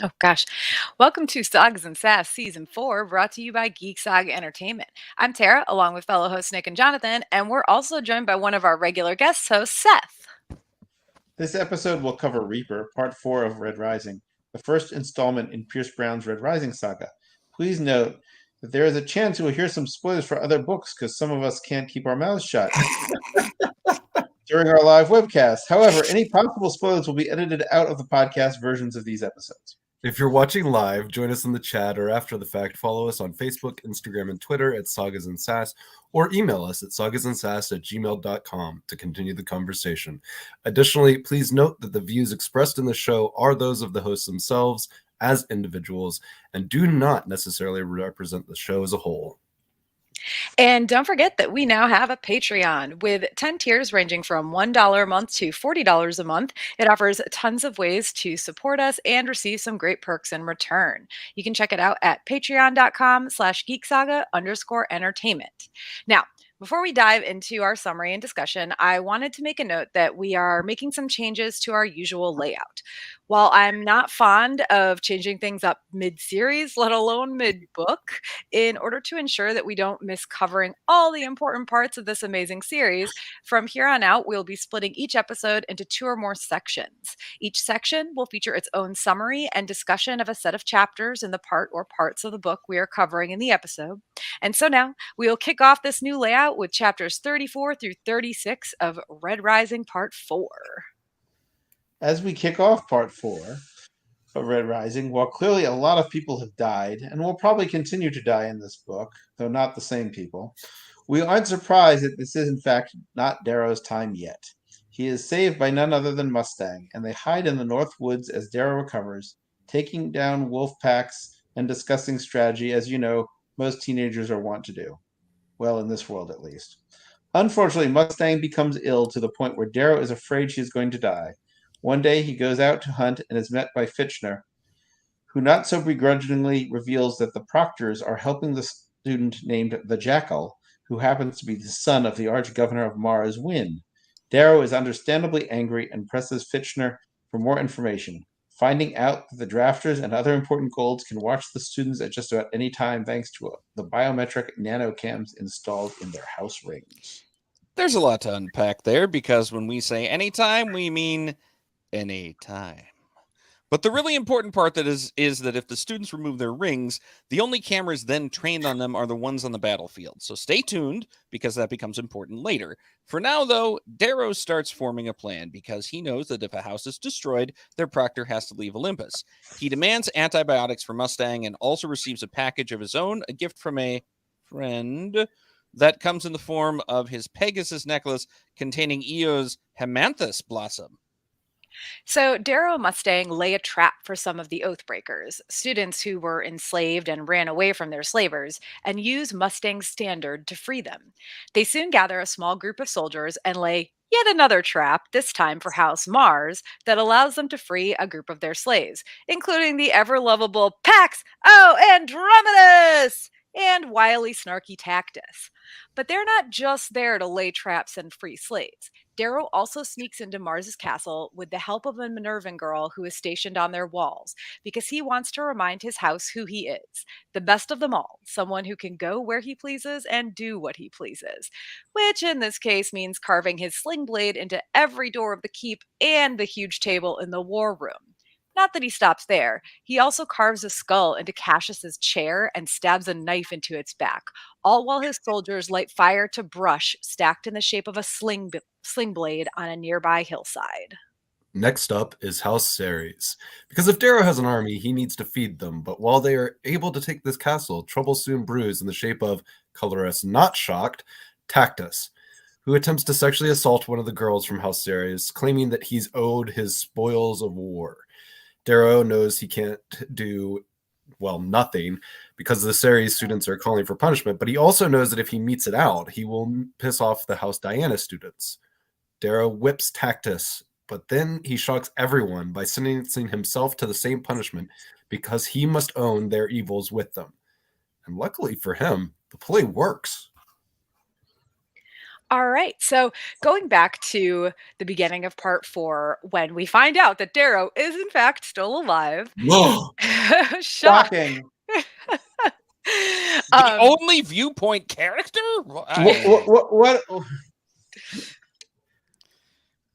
Oh gosh. Welcome to Sagas and Sass Season 4, brought to you by Geek Saga Entertainment. I'm Tara, along with fellow hosts Nick and Jonathan, and we're also joined by one of our regular guest hosts, Seth. This episode will cover Reaper, Part 4 of Red Rising, the first installment in Pierce Brown's Red Rising saga. Please note that there is a chance you will hear some spoilers for other books because some of us can't keep our mouths shut during our live webcast. However, any possible spoilers will be edited out of the podcast versions of these episodes. If you're watching live, join us in the chat or after the fact, follow us on Facebook, Instagram, and Twitter at Sagas and Sass, or email us at sagasandsass@gmail.com to continue the conversation. Additionally, please note that the views expressed in the show are those of the hosts themselves as individuals and do not necessarily represent the show as a whole. And don't forget that we now have a Patreon with 10 tiers ranging from $1 a month to $40 a month. It offers tons of ways to support us and receive some great perks in return. You can check it out at patreon.com/geeksaga_entertainment. Now, before we dive into our summary and discussion, I wanted to make a note that we are making some changes to our usual layout. While I'm not fond of changing things up mid-series, let alone mid-book, in order to ensure that we don't miss covering all the important parts of this amazing series, from here on out, we'll be splitting each episode into two or more sections. Each section will feature its own summary and discussion of a set of chapters in the part or parts of the book we are covering in the episode. And so now we will kick off this new layout with chapters 34 through 36 of Red Rising Part 4. As we kick off Part 4 of Red Rising, while clearly a lot of people have died and will probably continue to die in this book, though not the same people, we aren't surprised that this is in fact not Darrow's time yet. He is saved by none other than Mustang, and they hide in the North Woods as Darrow recovers, taking down wolf packs and discussing strategy as most teenagers are wont to do. Well, in this world at least. Unfortunately, Mustang becomes ill to the point where Darrow is afraid she is going to die. One day he goes out to hunt and is met by Fitchner, who not so begrudgingly reveals that the Proctors are helping the student named the Jackal, who happens to be the son of the arch-governor of Mars, Wynn. Darrow is understandably angry and presses Fitchner for more information, finding out that the drafters and other important golds can watch the students at just about any time thanks to the biometric nanocams installed in their house rings. There's a lot to unpack there because when we say anytime, we mean anytime. But the really important part that is that if the students remove their rings, the only cameras then trained on them are the ones on the battlefield. So stay tuned because that becomes important later. For now, though, Darrow starts forming a plan because he knows that if a house is destroyed, their proctor has to leave Olympus. He demands antibiotics for Mustang and also receives a package of his own, a gift from a friend that comes in the form of his Pegasus necklace containing Eo's Hemanthus blossom. So Darrow and Mustang lay a trap for some of the Oathbreakers, students who were enslaved and ran away from their slavers, and use Mustang's standard to free them. They soon gather a small group of soldiers and lay yet another trap, this time for House Mars, that allows them to free a group of their slaves, including the ever-lovable Pax Andromedus and wily snarky Tactus. But they're not just there to lay traps and free slaves. Darrow also sneaks into Mars's castle with the help of a Minervan girl who is stationed on their walls because he wants to remind his house who he is, the best of them all, someone who can go where he pleases and do what he pleases, which in this case means carving his sling blade into every door of the keep and the huge table in the war room. Not that he stops there. He also carves a skull into Cassius's chair and stabs a knife into its back, all while his soldiers light fire to brush stacked in the shape of a sling blade on a nearby hillside. Next up is House Ceres. Because if Darrow has an army, he needs to feed them, but while they are able to take this castle, trouble soon brews in the shape of, colorist not shocked, Tactus, who attempts to sexually assault one of the girls from House Ceres, claiming that he's owed his spoils of war. Darrow knows he can't do, nothing because the Ceres students are calling for punishment, but he also knows that if he meets it out, he will piss off the House Diana students. Darrow whips Tactus, but then he shocks everyone by sentencing himself to the same punishment because he must own their evils with them. And luckily for him, the play works. All right. So going back to the beginning of part 4, when we find out that Darrow is in fact still alive. Whoa. Shock. Shocking. The um, only viewpoint character? What?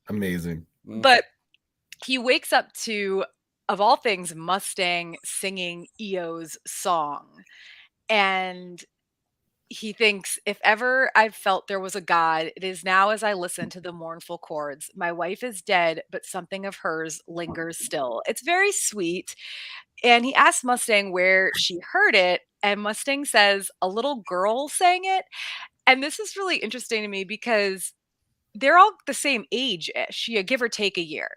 Amazing. but he wakes up to, of all things, Mustang singing Eo's song. And he thinks, if ever I've felt there was a God, it is now as I listen to the mournful chords. My wife is dead, but something of hers lingers still. It's very sweet. And he asks Mustang where she heard it. And Mustang says a little girl sang it. And this is really interesting to me because they're all the same age-ish, give or take a year.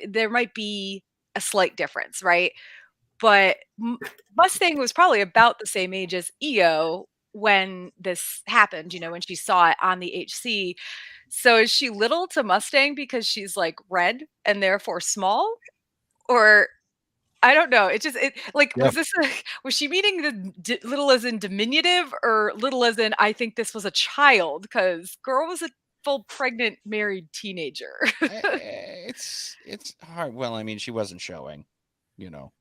There might be a slight difference, right? But Mustang was probably about the same age as Eo when this happened, when she saw it on the HC. So is she little to Mustang because she's like red and therefore small? Or I don't know. Yeah. Was she meaning the little as in diminutive or little as in I think this was a child? Because girl was a full pregnant married teenager. It's hard. Well, I mean, she wasn't showing, you know.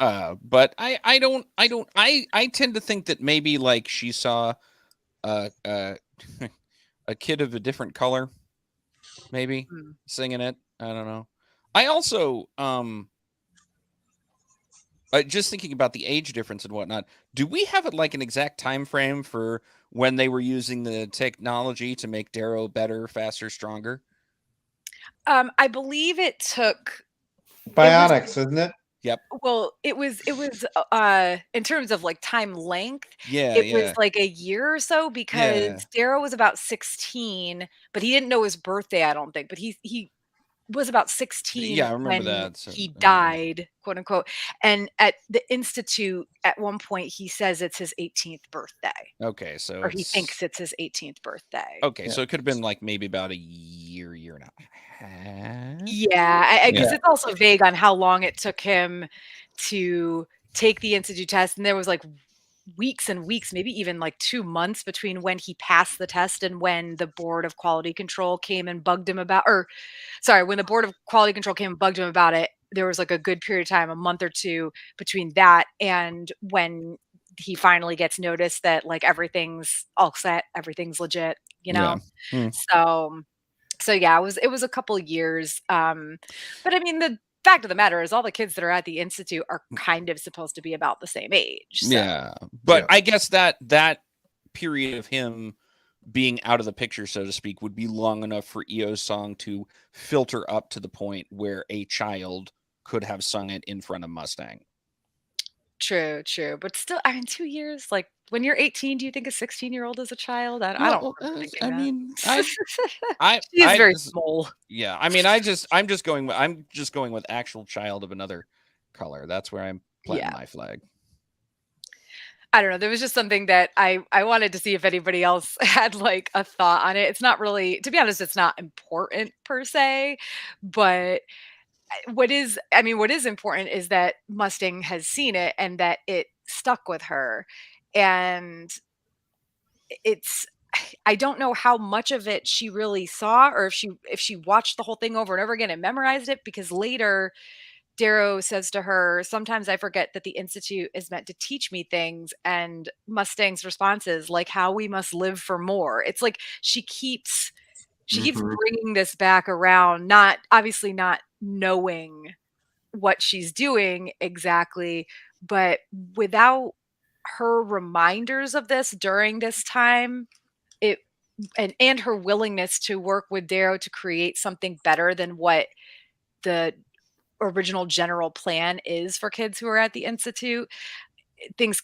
Mm. But I tend to think that maybe like she saw uh a kid of a different color, maybe Mm. singing it. I don't know. I also just thinking about the age difference and whatnot. Do we have like an exact time frame for when they were using the technology to make Darrow better, faster, stronger? I believe it was Bionics, isn't it? Yep. well, it was in terms of like time length, Yeah. it was Yeah. like a year or so because Yeah. Darrow was about 16, but he didn't know his birthday, I don't think. But he was about 16 Yeah. I remember when that. So he died, quote unquote. And at the institute, at one point, he says it's his 18th birthday, okay. So or he it's thinks it's his 18th birthday. okay. Yeah. So it could have been like maybe about a year and a half. Yeah, because Yeah. it's also vague on how long it took him to take the institute test, and there was like weeks and weeks, maybe even like 2 months between when he passed the test and when the board of quality control came and bugged him about, or sorry, when the board of quality control came and bugged him about it. There was like a good period of time, a month or 2 between that and when he finally gets noticed that like everything's all set, everything's legit, you Yeah. know? So yeah, it was a couple years, but I mean, the fact of the matter is all the kids that are at the institute are kind of supposed to be about the same age, so Yeah. But Yeah. I guess that period of him being out of the picture, so to speak, would be long enough for Eo's song to filter up to the point where a child could have sung it in front of Mustang. true, true, but still, I mean, 2 years, like, when you're 18, do you think a 16-year-old is a child? I don't Well, remember thinking I that. mean, I, She is I very just, small. yeah. I mean, I'm just going with actual child of another color. That's where I'm planting Yeah. my flag. I don't know, there was just something that I wanted to see if anybody else had, like, a thought on it. It's not really, to be honest, it's not important per se, but what is important is that Mustang has seen it and that it stuck with her. And it's I don't know how much of it she really saw or if she watched the whole thing over and over again and memorized it because later Darrow says to her, "Sometimes I forget that the institute is meant to teach me things." And Mustang's response is like how we must live for more. It's like she keeps Mhm. bringing this back around, not obviously not knowing what she's doing exactly, but without her reminders of this during this time, it and her willingness to work with Darrow to create something better than what the original general plan is for kids who are at the institute, things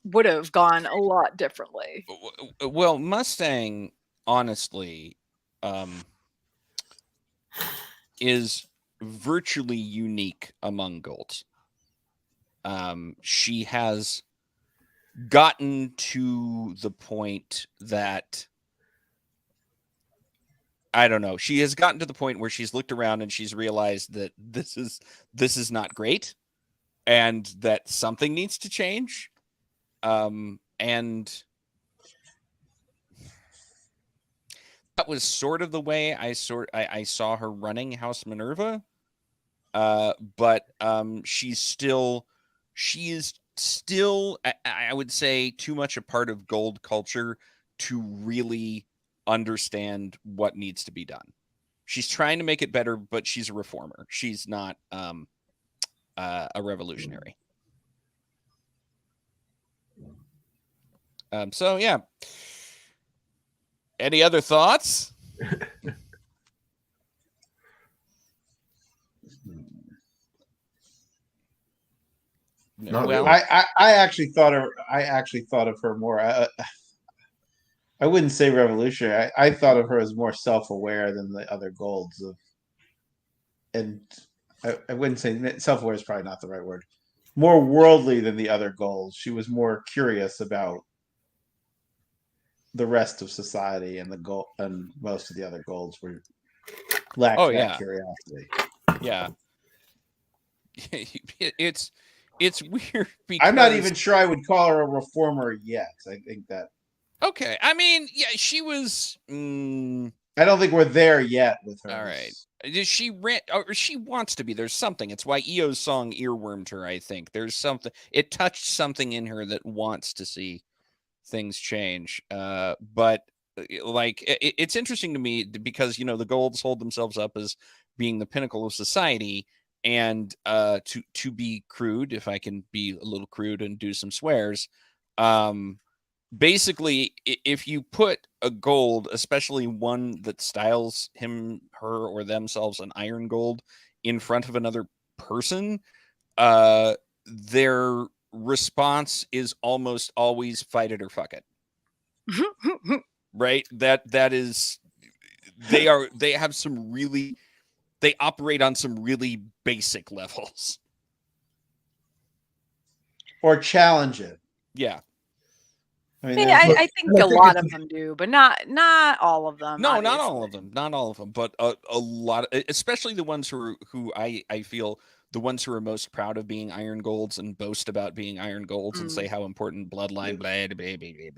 would have gone a lot differently. Well, Mustang, honestly, um, is virtually unique among Golds. She has gotten to the point that I don't know. She has gotten to the point where she's looked around and she's realized that this is not great, and that something needs to change. And was sort of the way I saw her running House Minerva. But she is still, I would say, too much a part of gold culture to really understand what needs to be done. She's trying to make it better, but she's a reformer. She's not a revolutionary. So yeah. Any other thoughts? Not Well, really. I actually thought of her more. I wouldn't say revolutionary. I thought of her as more self-aware than the other golds and I wouldn't say self-aware is probably not the right word. More worldly than the other golds. She was more curious about the rest of society, and most of the other golds were lacked that curiosity. Yeah. It's weird because I'm not even sure I would call her a reformer yet. I think that. Okay, I mean, yeah, she was. I don't think we're there yet with her. All right. She or she wants to be. There's something. It's why EO's song earwormed her, I think. There's something. It touched something in her that wants to see things change. But like, it's interesting to me because, the golds hold themselves up as being the pinnacle of society. And to be crude, if I can be a little crude and do some swears, basically, if you put a gold, especially one that styles him, her, or themselves an iron gold in front of another person, their response is almost always fight it or fuck it. Right? That is, they have some really, they operate on some really basic levels. Or challenge it. Yeah. I mean, I think a lot of them do, but not all of them. No, obviously. not all of them. Not all of them, but a lot, especially the ones who I feel the ones who are most proud of being iron golds and boast about being iron golds and say how important bloodline, baby.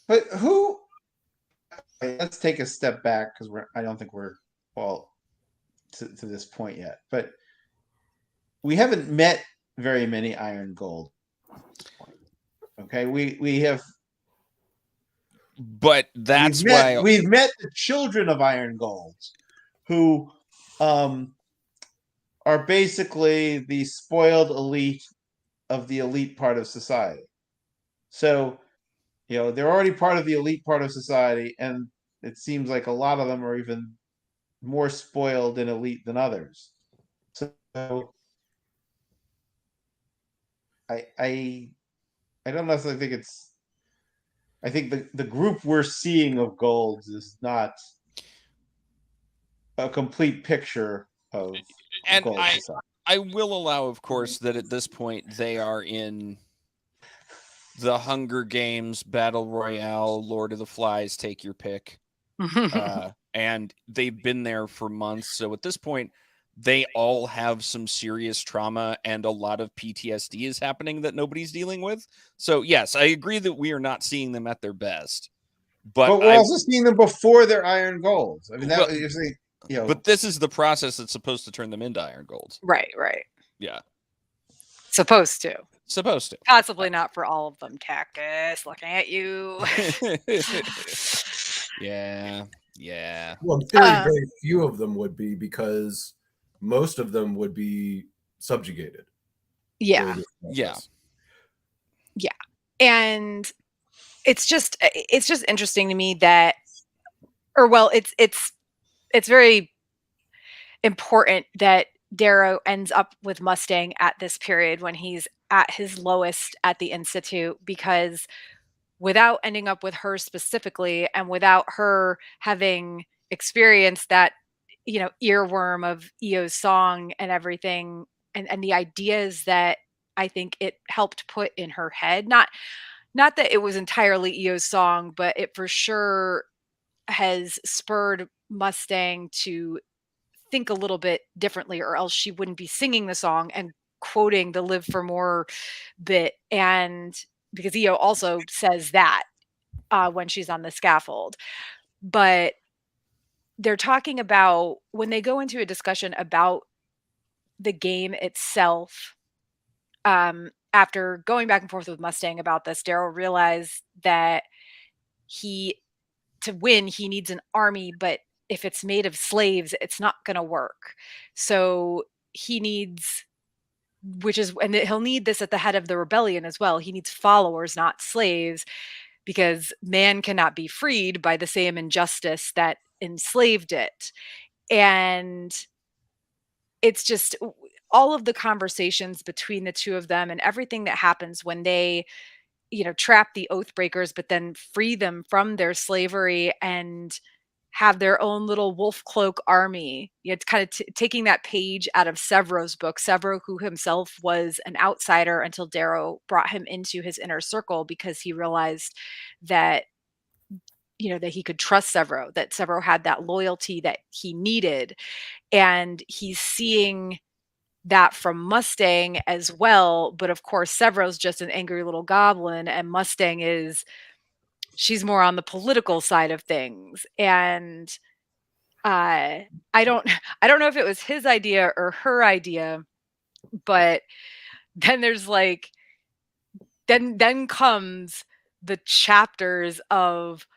But who? Let's take a step back because I don't think we're all to this point yet. But we haven't met very many iron gold at this point. Okay, we have. But that's why we've met the children of iron golds, who are basically the spoiled elite of the elite part of society. So, they're already part of the elite part of society, and it seems like a lot of them are even more spoiled and elite than others. So, I don't necessarily think it's. I think the group we're seeing of golds is not a complete picture of gold society. I will allow, of course, that at this point they are in the Hunger Games, Battle Royale, Lord of the Flies, take your pick. And they've been there for months. So at this point, they all have some serious trauma and a lot of PTSD is happening that nobody's dealing with. So yes, I agree that we are not seeing them at their best. But we're also seeing them before they're iron golds. I mean, but this is the process that's supposed to turn them into iron golds. Right. Yeah. Supposed to. Possibly not for all of them. Tactus, looking at you. Yeah. Well, in theory, very few of them would be, because most of them would be subjugated. Yeah. And it's just interesting to me that, it's very important that Darrow ends up with Mustang at this period when he's at his lowest at the Institute, because without ending up with her specifically and without her having experienced that, earworm of EO's song and everything, and the ideas that I think it helped put in her head, not that it was entirely EO's song, but it for sure has spurred Mustang to think a little bit differently, or else she wouldn't be singing the song and quoting the "Live for More" bit. And because EO also says that when she's on the scaffold. But they're talking about when they go into a discussion about the game itself. After going back and forth with Mustang about this, Daryl realized that he to win, he needs an army, but if it's made of slaves, it's not going to work. So he needs, and he'll need this at the head of the rebellion as well. He needs followers, not slaves, because man cannot be freed by the same injustice that enslaved it. And it's just all of the conversations between the two of them and everything that happens when they trap the Oathbreakers, but then free them from their slavery and have their own little wolf cloak army. It's kind of taking that page out of Severo's book. Severo, who himself was an outsider until Darrow brought him into his inner circle because he realized that that he could trust Severo, that Severo had that loyalty that he needed. And he's seeing that from Mustang as well. But of course, Severo's just an angry little goblin, and Mustang she's more on the political side of things. And I don't I don't know if it was his idea or her idea, but then there's like then comes the chapters of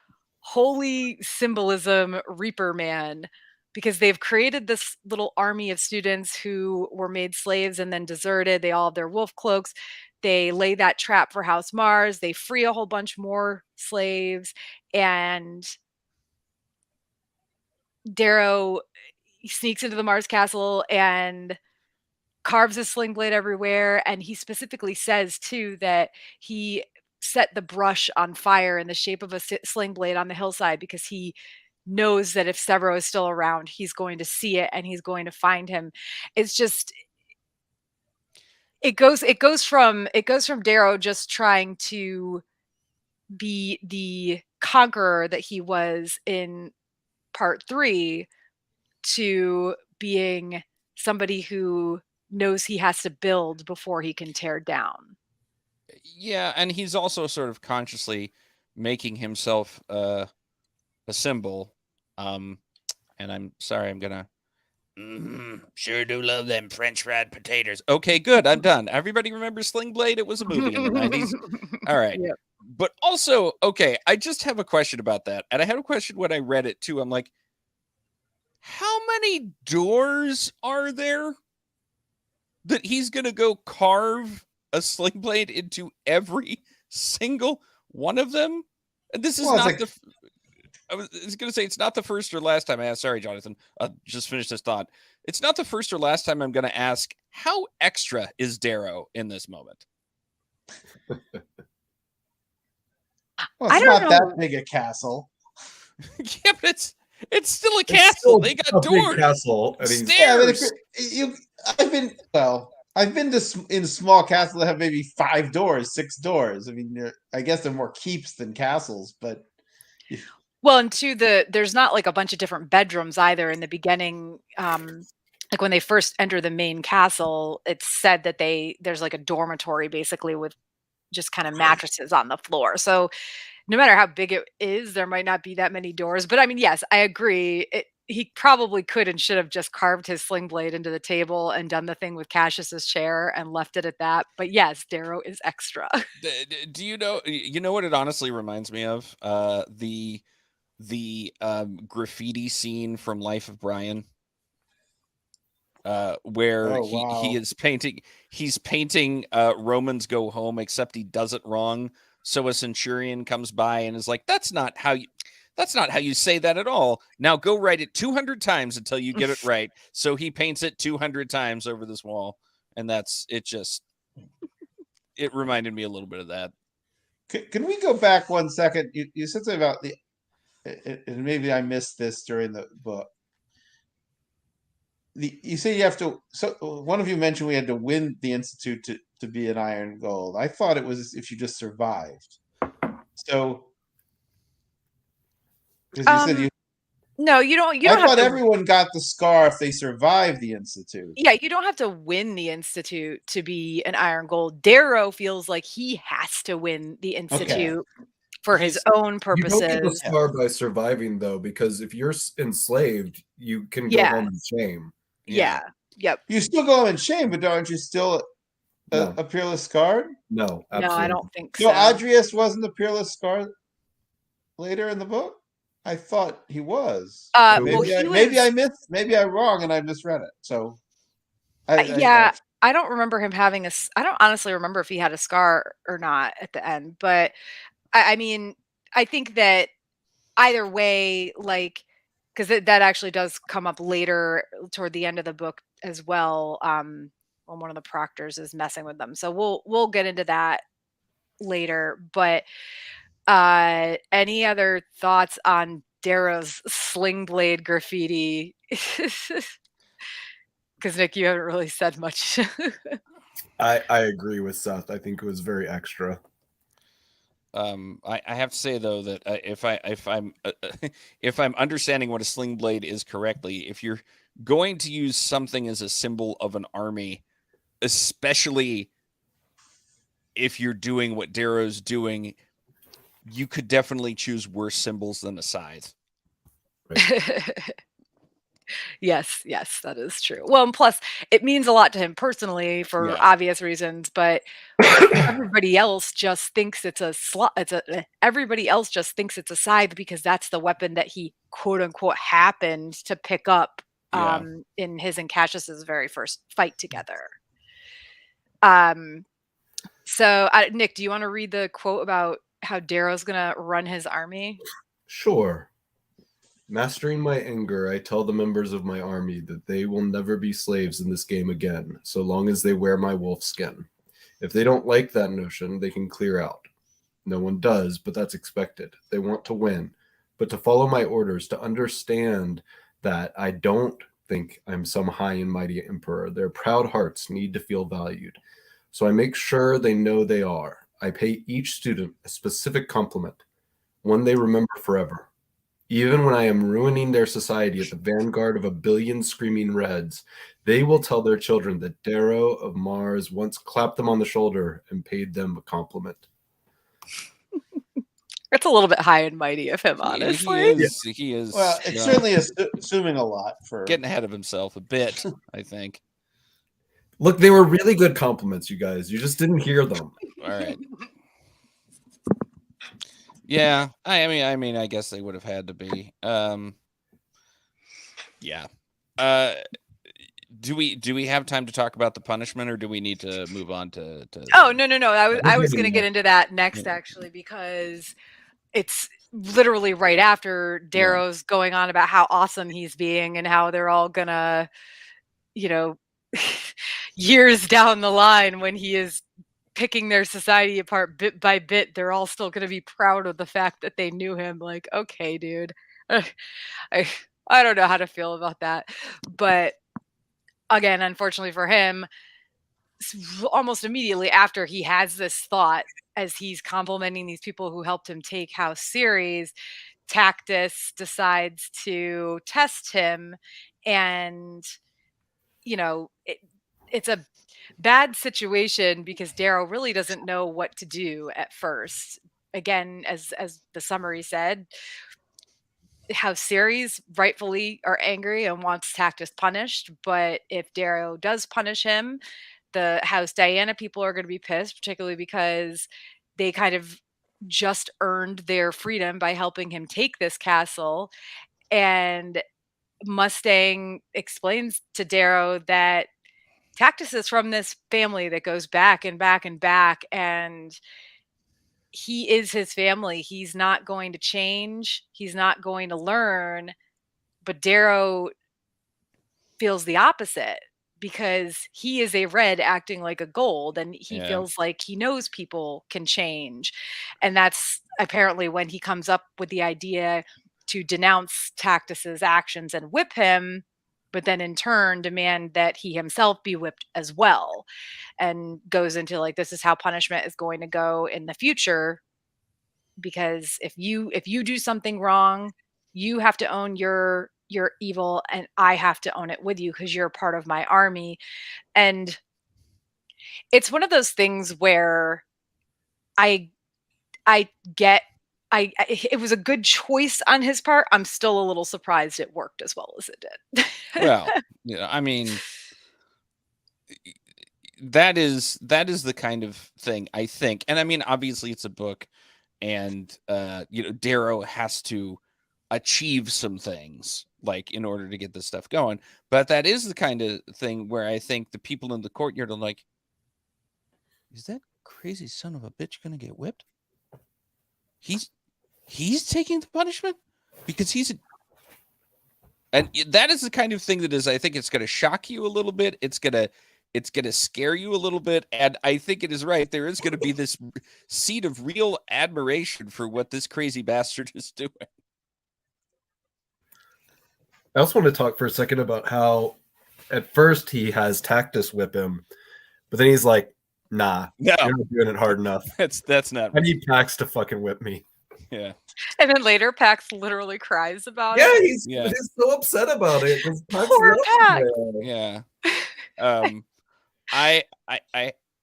holy symbolism Reaper Man, because they've created this little army of students who were made slaves and then deserted. They all have their wolf cloaks. They lay that trap for House Mars. They free a whole bunch more slaves. And Darrow sneaks into the Mars castle and carves his sling blade everywhere. And he specifically says, too, that he set the brush on fire in the shape of a sling blade on the hillside because he knows that if Severo is still around, he's going to see it and he's going to find him. It's just it goes from Darrow just trying to be the conqueror that he was in part 3 to being somebody who knows he has to build before he can tear down. Yeah, and he's also sort of consciously making himself a symbol. And I'm sorry, I'm gonna. Sure do love them French fried potatoes. Okay, good. I'm done. Everybody remember Sling Blade? It was a movie in the 90s. All right. Yep. But also, okay, I just have a question about that. And I had a question when I read it too. I'm like, how many doors are there that he's going to go carve a sling blade into every single one of them? And this is not the... I was going to say, it's not the first or last time I asked. Sorry, Jonathan. Just finish this thought. It's not the first or last time I'm going to ask, how extra is Darrow in this moment? Well, it's not that big a castle. Yeah, but it's still a castle. They got doors. Castle. Stairs. I've been to in small castles that have maybe 5 doors, 6 doors. I mean, I guess they're more keeps than castles, but. Well, and there's not like a bunch of different bedrooms either in the beginning. Like when they first enter the main castle, it's said that there's like a dormitory basically with just kind of mattresses on the floor. So no matter how big it is, there might not be that many doors. But I mean, yes, I agree. He probably could and should have just carved his sling blade into the table and done the thing with Cassius's chair and left it at that. But yes, Darrow is extra. Do you know what it honestly reminds me of? The graffiti scene from Life of Brian. Where he is painting, he's painting Romans Go Home, except he does it wrong. So a centurion comes by and is like, that's not how you say that at all. Now go write it 200 times until you get it right. So he paints it 200 times over this wall. And it reminded me a little bit of that. Can we go back 1 second? You said something about and maybe I missed this during the book. You say you have to. So one of you mentioned we had to win the Institute to be an Iron Gold. I thought it was if you just survived. So, because you said you. No, you don't. I thought everyone got the scar if they survived the Institute. Yeah, you don't have to win the Institute to be an Iron Gold. Darrow feels like he has to win the Institute for his own You don't get the purposes. scar by surviving, though, because if you're enslaved, you can go Yeah. home in shame. Yeah. Yep. You still go in shame, but aren't you still No, a peerless scarred? no, No, absolutely. I don't think So so. Adrius wasn't a peerless scar later in the book? I thought he was. Well, Maybe he maybe I'm wrong and I misread it. So yeah, I don't remember him having I don't honestly remember if he had a scar or not at the end, but I mean, I think that either way, like, because that actually does come up later toward the end of the book as well. When one of the proctors is messing with them, so we'll get into that later. But any other thoughts on Darrow's sling blade graffiti? Because Nick, you haven't really said much. I agree with Seth. I think it was very extra. I have to say though that if I'm understanding what a sling blade is correctly, if you're going to use something as a symbol of an army, especially if you're doing what Darrow's doing, you could definitely choose worse symbols than a scythe. Yes, that is true. Well, and plus it means a lot to him personally for obvious reasons, but everybody else just thinks it's a everybody else just thinks it's a scythe because that's the weapon that he quote unquote happened to pick up in his and Cassius's very first fight together. So Nick, do you want to read the quote about how Darrow's gonna run his army? Sure. Mastering my anger, I tell the members of my army that they will never be slaves in this game again, so long as they wear my wolf skin. If they don't like that notion, they can clear out. No one does, but that's expected. They want to win, but to follow my orders, to understand that I don't think I'm some high and mighty emperor. Their proud hearts need to feel valued. So I make sure they know they are. I pay each student a specific compliment, one they remember forever. Even when I am ruining their society at the vanguard of a billion screaming reds, they will tell their children that Darrow of Mars once clapped them on the shoulder and paid them a compliment. It's a little bit high and mighty of him, honestly. He is. Well, it's certainly assuming a lot for getting ahead of himself a bit, I think. Look, they were really good compliments, you guys. You just didn't hear them. All right. Yeah, I mean, I guess they would have had to be. Yeah. Do we have time to talk about the punishment, or do we need to move on to? Oh no! I was going to get into that next, actually, because it's literally right after Darrow's going on about how awesome he's being and how they're all gonna, years down the line when he is picking their society apart bit by bit, they're all still going to be proud of the fact that they knew him. Like, okay, dude, I don't know how to feel about that. But again, unfortunately for him, almost immediately after he has this thought, as he's complimenting these people who helped him take House Series, Tactus decides to test him. And, it's a bad situation because Darrow really doesn't know what to do at first. Again, as the summary said, House Series rightfully are angry and wants Tactus punished, but if Darrow does punish him, the House Diana people are going to be pissed, particularly because they kind of just earned their freedom by helping him take this castle. And Mustang explains to Darrow that Tactus is from this family that goes back and back and back, and he is his family. He's not going to change. He's not going to learn. But Darrow feels the opposite because he is a red acting like a gold, and he feels like he knows people can change. And that's apparently when he comes up with the idea to denounce Tactus's actions and whip him, but then in turn demand that he himself be whipped as well, and goes into like, this is how punishment is going to go in the future, because if you do something wrong, you have to own your evil, and I have to own it with you because you're part of my army. And it's one of those things where I get it was a good choice on his part. I'm still a little surprised it worked as well as it did. Well, I mean, that is the kind of thing I think. And I mean, obviously it's a book, and Darrow has to achieve some things like in order to get this stuff going. But that is the kind of thing where I think the people in the courtyard are like, is that crazy son of a bitch gonna get whipped? He's taking the punishment because and that is the kind of thing that is, I think it's going to shock you a little bit. It's going to scare you a little bit. And I think it is right. There is going to be this seed of real admiration for what this crazy bastard is doing. I also want to talk for a second about how at first he has Tactus whip him, but then he's like, nah, No, you're not doing it hard enough. that's not. I need Pax to fucking whip me. Yeah. And then later, Pax literally cries about Yeah, it. he's so upset about it. Poor Pax. Yeah. I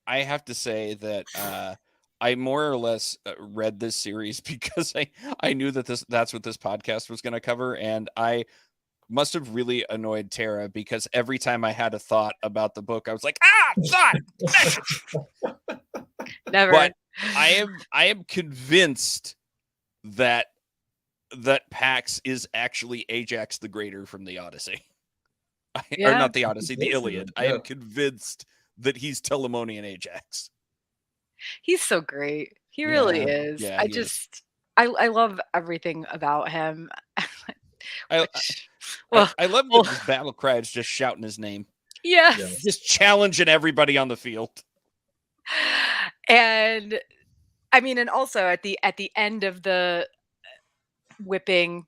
have to say that I more or less read this series because I knew that that's what this podcast was going to cover, and I must have really annoyed Tara because every time I had a thought about the book, I was like, thought. Never. But I am convinced that Pax is actually Ajax the Greater from the Odyssey. Or not the Odyssey, the Iliad. Yeah. I am convinced that he's Telamonian Ajax. He's so great. He really Yeah. is. Yeah, he is. I love everything about him. I love that his battle cry is just shouting his name. Yes. Yeah. Just challenging everybody on the field. And I mean, and also at the end of the whipping,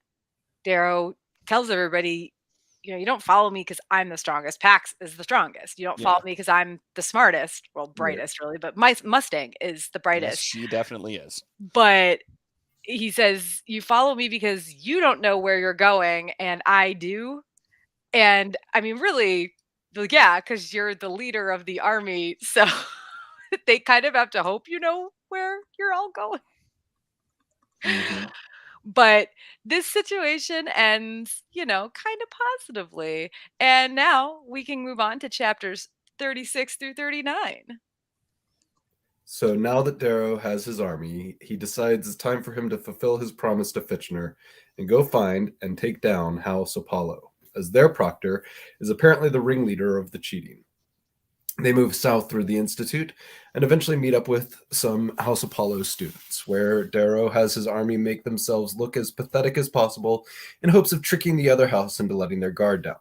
Darrow tells everybody, you don't follow me because I'm the strongest. Pax is the strongest. You don't follow me because I'm the smartest. Well, brightest, really, but my Mustang is the brightest. Yes, she definitely is. But he says, you follow me because you don't know where you're going, and I do. And I mean, really, yeah, because you're the leader of the army. So they kind of have to hope you know where you're all going. Mm-hmm. But this situation ends, kind of positively. And now we can move on to chapters 36 through 39. So now that Darrow has his army, he decides it's time for him to fulfill his promise to Fitchner and go find and take down House Apollo, as their proctor is apparently the ringleader of the cheating. They move south through the Institute and eventually meet up with some House Apollo students, where Darrow has his army make themselves look as pathetic as possible in hopes of tricking the other house into letting their guard down.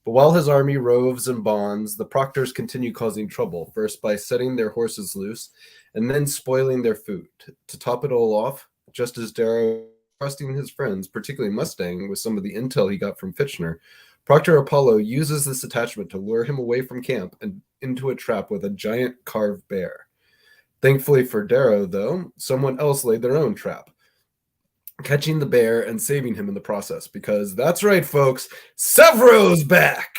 But while his army roves and bonds, the proctors continue causing trouble, first by setting their horses loose and then spoiling their food. To top it all off, just as Darrow trusting his friends, particularly Mustang, with some of the intel he got from Fitchner, Proctor Apollo uses this attachment to lure him away from camp and into a trap with a giant carved bear. Thankfully for Darrow, though, someone else laid their own trap, catching the bear and saving him in the process, because that's right, folks, Severo's back!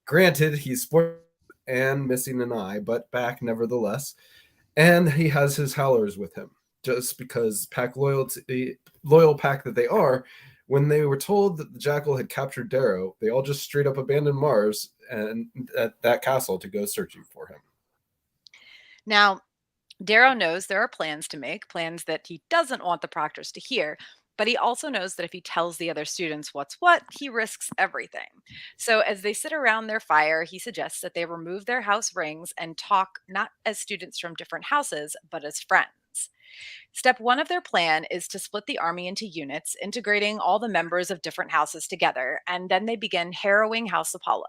Granted, he's spoiled and missing an eye, but back nevertheless, and he has his howlers with him, just because loyal pack that they are. When they were told that the Jackal had captured Darrow, they all just straight up abandoned Mars and at that castle to go searching for him. Now, Darrow knows there are plans to make, plans that he doesn't want the proctors to hear, but he also knows that if he tells the other students what's what, he risks everything. So as they sit around their fire, he suggests that they remove their house rings and talk not as students from different houses, but as friends. Step one of their plan is to split the army into units, integrating all the members of different houses together, and then they begin harrowing House Apollo.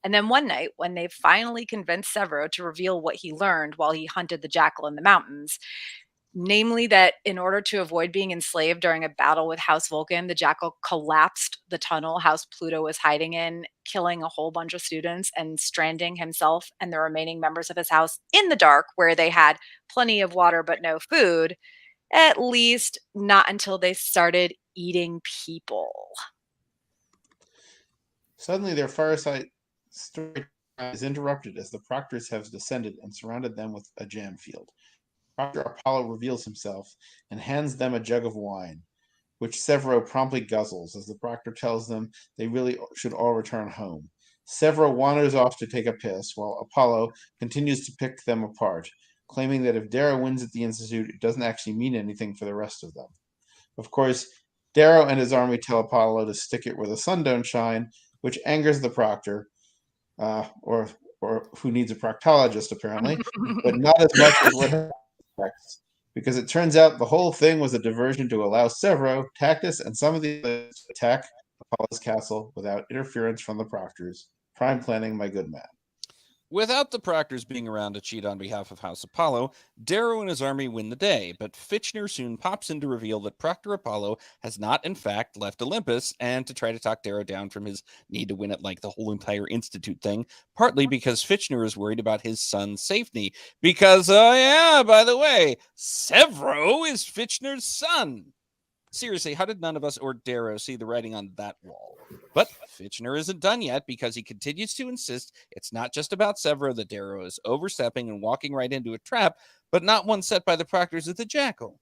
And then one night, when they've finally convinced Severo to reveal what he learned while he hunted the jackal in the mountains, namely that in order to avoid being enslaved during a battle with House Vulcan, the jackal collapsed the tunnel House Pluto was hiding in, killing a whole bunch of students and stranding himself and the remaining members of his house in the dark, where they had plenty of water but no food, at least not until they started eating people. Suddenly, their fireside story is interrupted as the proctors have descended and surrounded them with a jam field. Proctor Apollo reveals himself and hands them a jug of wine, which Severo promptly guzzles as the proctor tells them they really should all return home. Severo wanders off to take a piss while Apollo continues to pick them apart, claiming that if Darrow wins at the Institute, it doesn't actually mean anything for the rest of them. Of course, Darrow and his army tell Apollo to stick it where the sun don't shine, which angers the proctor, or who needs a proctologist apparently, but not as much as what expects, because it turns out the whole thing was a diversion to allow Severo, Tactus, and some of the others to attack Apollo's castle without interference from the proctors. Prime planning, my good man. Without the proctors being around to cheat on behalf of House Apollo, Darrow and his army win the day, but Fitchner soon pops in to reveal that Proctor Apollo has not, in fact, left Olympus, and to try to talk Darrow down from his need to win it like the whole entire Institute thing, partly because Fitchner is worried about his son's safety. Because, oh yeah, by the way, Severo is Fitchner's son. Seriously, how did none of us or Darrow see the writing on that wall? But Fitchner isn't done yet because he continues to insist it's not just about Severo that Darrow is overstepping and walking right into a trap, but not one set by the proctors of the Jackal.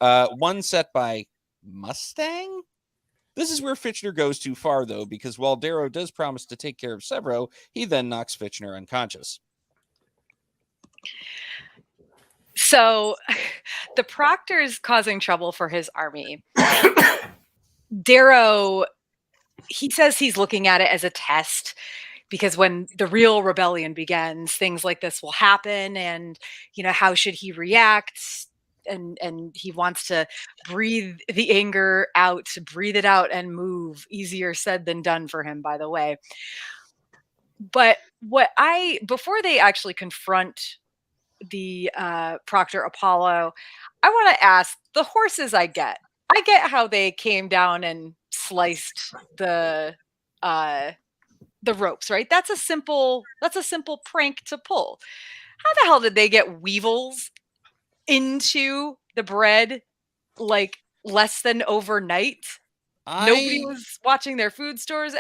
One set by Mustang? This is where Fitchner goes too far, though, because while Darrow does promise to take care of Severo, he then knocks Fitchner unconscious. So the proctor's causing trouble for his army. Darrow, he says he's looking at it as a test because when the real rebellion begins, things like this will happen, and how should he react? And he wants to breathe the anger out, breathe it out and move. Easier said than done for him, by the way. But before they actually confront the Proctor Apollo, I want to ask the horses. I get how they came down and sliced the ropes, right? That's a simple prank to pull. How the hell did they get weevils into the bread like less than overnight? Nobody was watching their food stores.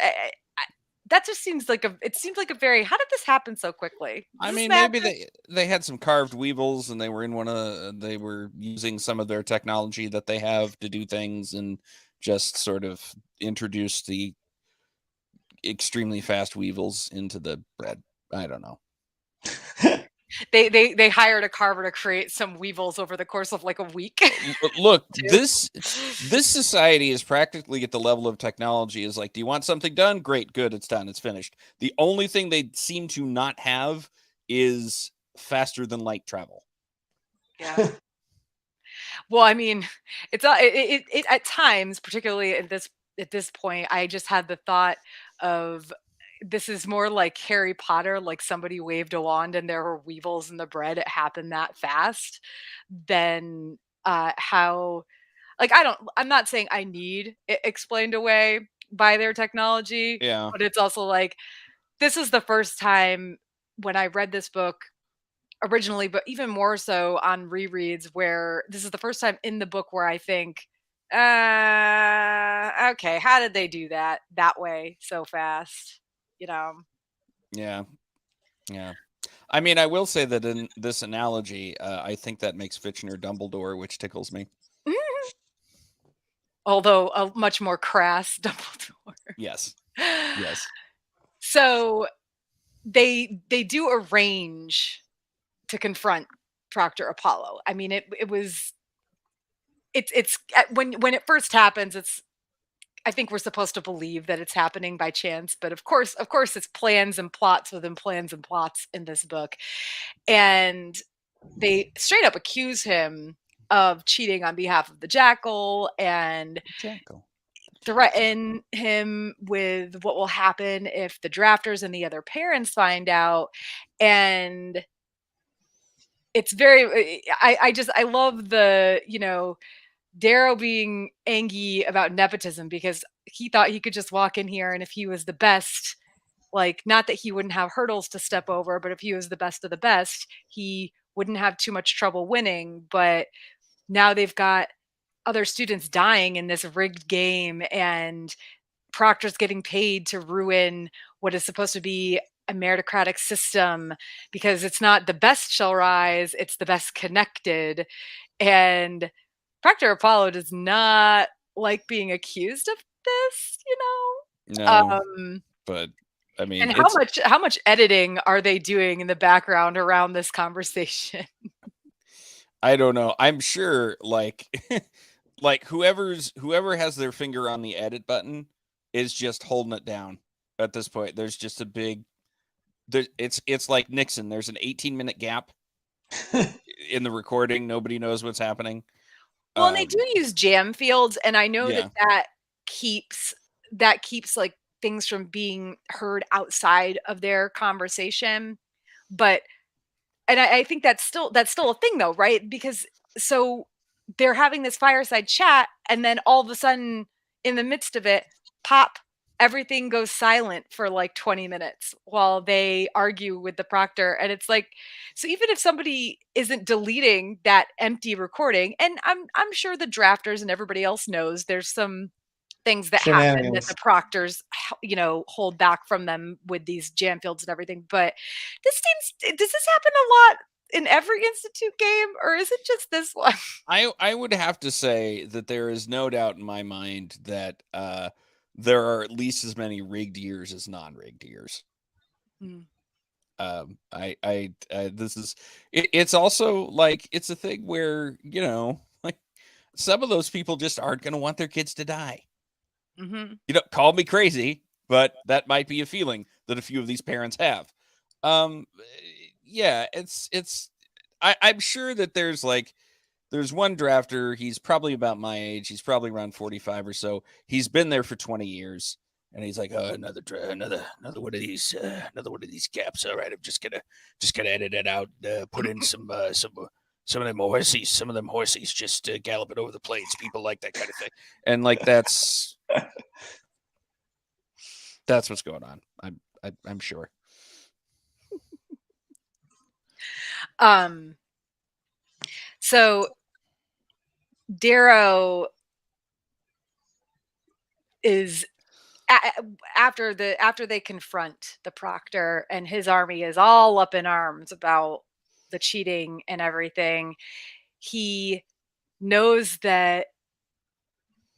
That just seems like it seems like a very, how did this happen so quickly? I mean, maybe they had some carved weevils and they were using some of their technology that they have to do things and just sort of introduced the extremely fast weevils into the bread. I don't know. They hired a carver to create some weevils over the course of like a week. Look, this society is practically at the level of technology is like, do you want something done? Great, good, it's done, it's finished. The only thing they seem to not have is faster than light travel. Yeah. Well, I mean, it's it at times, particularly at this point, I just had the thought of this is more like Harry Potter, like somebody waved a wand and there were weevils in the bread. It happened that fast. Than how, like, I'm not saying I need it explained away by their technology. Yeah. But it's also like, this is the first time when I read this book originally, but even more so on rereads, where this is the first time in the book where I think, okay, how did they do that way so fast? Yeah. I mean, I will say that in this analogy, I think that makes Fitchner Dumbledore, which tickles me. Although a much more crass Dumbledore. Yes. So they do arrange to confront Proctor Apollo. I mean, it's when it first happens, I think we're supposed to believe that it's happening by chance, but of course it's plans and plots within plans and plots in this book. And they straight up accuse him of cheating on behalf of the Jackal and threaten him with what will happen if the drafters and the other parents find out. And it's very, I love the, Darrow being angry about nepotism because he thought he could just walk in here and if he was the best, like, not that he wouldn't have hurdles to step over, but if he was the best of the best, he wouldn't have too much trouble winning. But now they've got other students dying in this rigged game and Proctor's getting paid to ruin what is supposed to be a meritocratic system because it's not the best shall rise, it's the best connected. And Proctor Apollo does not like being accused of this, No, Um, but I mean, and it's how much editing are they doing in the background around this conversation? I don't know. I'm sure like like whoever has their finger on the edit button is just holding it down at this point. There's just a big it's like Nixon. There's an 18-minute gap in the recording. Nobody knows what's happening. Well, and they do use jam fields, and I know that Yeah. keeps like things from being heard outside of their conversation. But and I think that's still a thing though, right? Because so they're having this fireside chat, and then all of a sudden, in the midst of it, pop, everything goes silent for like 20 minutes while they argue with the proctor. And it's like, so even if somebody isn't deleting that empty recording, and I'm sure the drafters and everybody else knows there's some things that happen that Shenanigans. the proctors, hold back from them with these jam fields and everything. But does this happen a lot in every Institute game, or is it just this one? I would have to say that there is no doubt in my mind that there are at least as many rigged years as non-rigged years. This is it's also like it's a thing where like some of those people just aren't going to want their kids to die. Call me crazy, but that might be a feeling that a few of these parents have. Yeah, I'm sure that there's one drafter. He's probably about my age. He's probably around 45 or so. He's been there for 20 years. And he's like, oh, another one of these caps. All right, I'm just gonna edit it out. Put in some of them horses. Some of them horses just galloping over the plains. People like that kind of thing. And like that's what's going on. I'm sure. So Darrow is after they confront the proctor, and his army is all up in arms about the cheating and everything. He knows that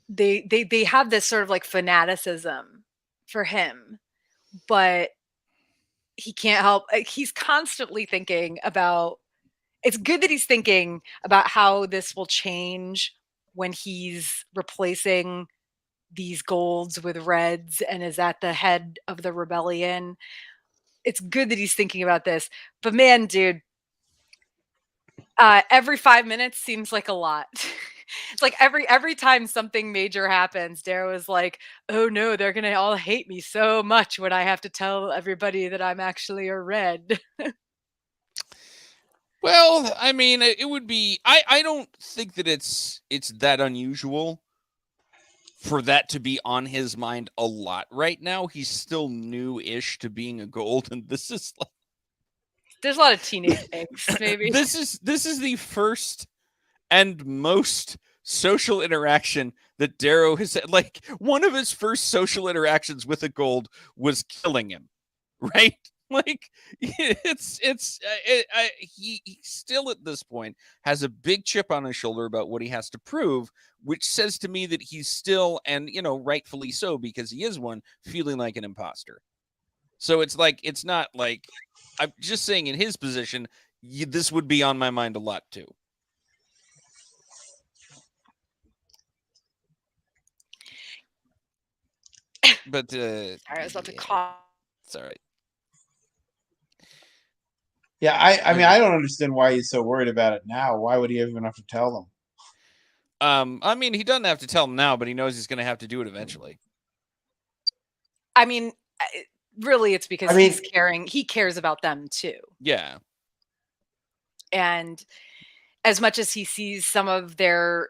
they have this sort of like fanaticism for him, but he can't help, he's constantly thinking about, it's good that he's thinking about how this will change when he's replacing these golds with reds and is at the head of the rebellion. It's good that he's thinking about this, but man, dude, every 5 minutes seems like a lot. It's like every time something major happens, Darrow is like, "Oh no, they're gonna all hate me so much when I have to tell everybody that I'm actually a red." Well, I mean, it would be. I don't think that it's that unusual for that to be on his mind a lot right now. He's still new-ish to being a gold, and this is like There's a lot of teenage angst, maybe. this is the first and most social interaction that Darrow has had. Like one of his first social interactions with a gold was killing him, right? Like he still at this point has a big chip on his shoulder about what he has to prove, which says to me that he's still, and rightfully so because he is one, feeling like an imposter. So it's like, it's not like, I'm just saying in his position, this would be on my mind a lot too. But Sorry, I was about to cough. It's all right. Yeah, I mean, I don't understand why he's so worried about it now. Why would he even have to tell them? I mean, he doesn't have to tell them now, but he knows he's going to have to do it eventually. I mean, really, it's because he's caring. He cares about them too. Yeah. And as much as he sees some of the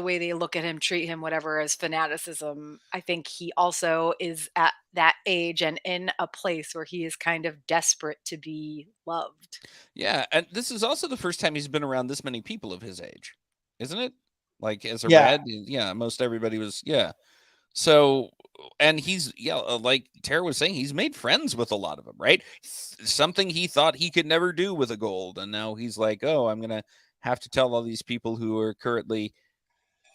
way they look at him, treat him, whatever, as fanaticism, I think he also is at that age and in a place where he is kind of desperate to be loved. Yeah, and this is also the first time he's been around this many people of his age, isn't it? Like as a Yeah. red, yeah, most everybody was, yeah. So, and he's, like Tara was saying, he's made friends with a lot of them, right? Something he thought he could never do with a gold. And now he's like, oh, I'm going to have to tell all these people who are currently,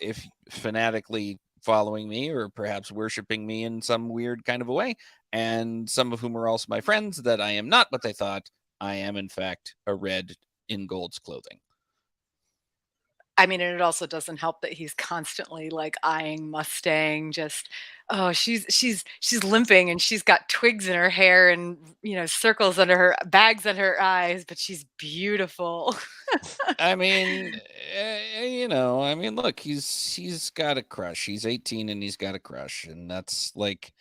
if fanatically following me or perhaps worshiping me in some weird kind of a way, and some of whom are also my friends, that I am not what they thought. I am, in fact, a red in gold's clothing. I mean, and it also doesn't help that he's constantly like eyeing Mustang. Just, oh, she's limping and she's got twigs in her hair and circles under her bags under her eyes, but she's beautiful. I mean, I mean, look, he's got a crush. He's 18 and he's got a crush, and that's like,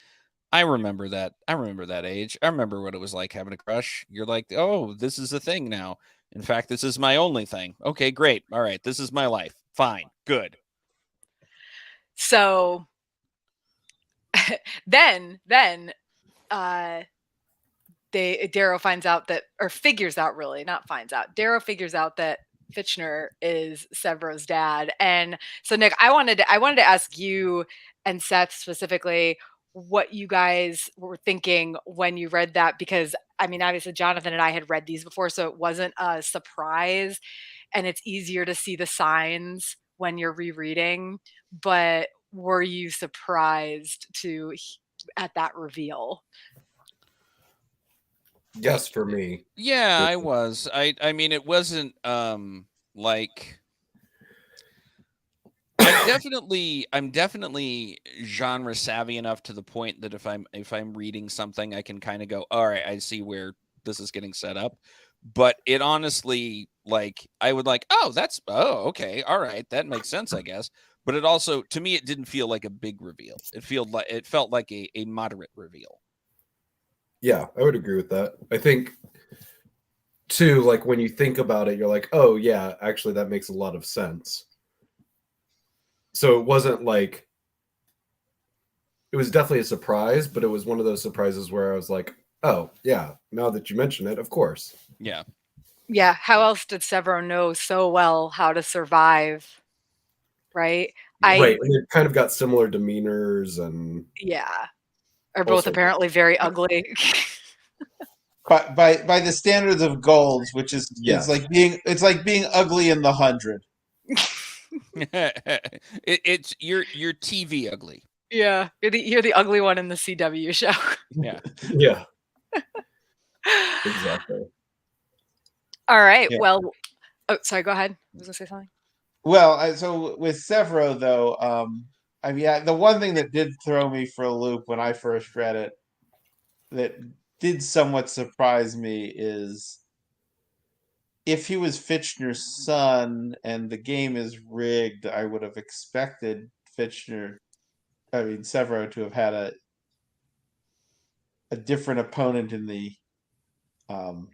I remember that. I remember that age. I remember what it was like having a crush. You're like, oh, this is a thing now. In fact, this is my only thing. Okay, great. All right, this is my life. Fine, good. So then Darrow finds out that, or figures out, really, not finds out. Darrow figures out that Fitchner is Severo's dad. And so, Nick, I wanted to ask you and Seth specifically what you guys were thinking when you read that, because I mean, obviously Jonathan and I had read these before, so it wasn't a surprise, and it's easier to see the signs when you're rereading. But were you surprised at that reveal? Yes, for me. Yeah, I was. I mean, it wasn't like, I'm definitely genre savvy enough to the point that if I'm reading something, I can kind of go, all right, I see where this is getting set up. But it honestly, like, I would like, oh, okay, all right, that makes sense, I guess. But it also, to me, it didn't feel like a big reveal. It felt like a moderate reveal. Yeah, I would agree with that. I think too, like when you think about it, you're like, oh yeah, actually that makes a lot of sense. So it wasn't like, it was definitely a surprise, but it was one of those surprises where I was like, oh yeah, now that you mention it, of course. Yeah. Yeah, how else did Severo know so well how to survive, right? Right, and it kind of got similar demeanors and Yeah, are both apparently very ugly. But by the standards of golds, which is Yes. it's like being ugly in the 100. It's you're TV ugly. Yeah, you're the ugly one in the CW show. Yeah. Yeah. Exactly. All right. Yeah. Well, oh, sorry. Go ahead. I was gonna say something. Well, so with Severo though, I mean, the one thing that did throw me for a loop when I first read it, that did somewhat surprise me, is if he was Fitchner's son and the game is rigged, I would have expected Severo to have had a different opponent in the um,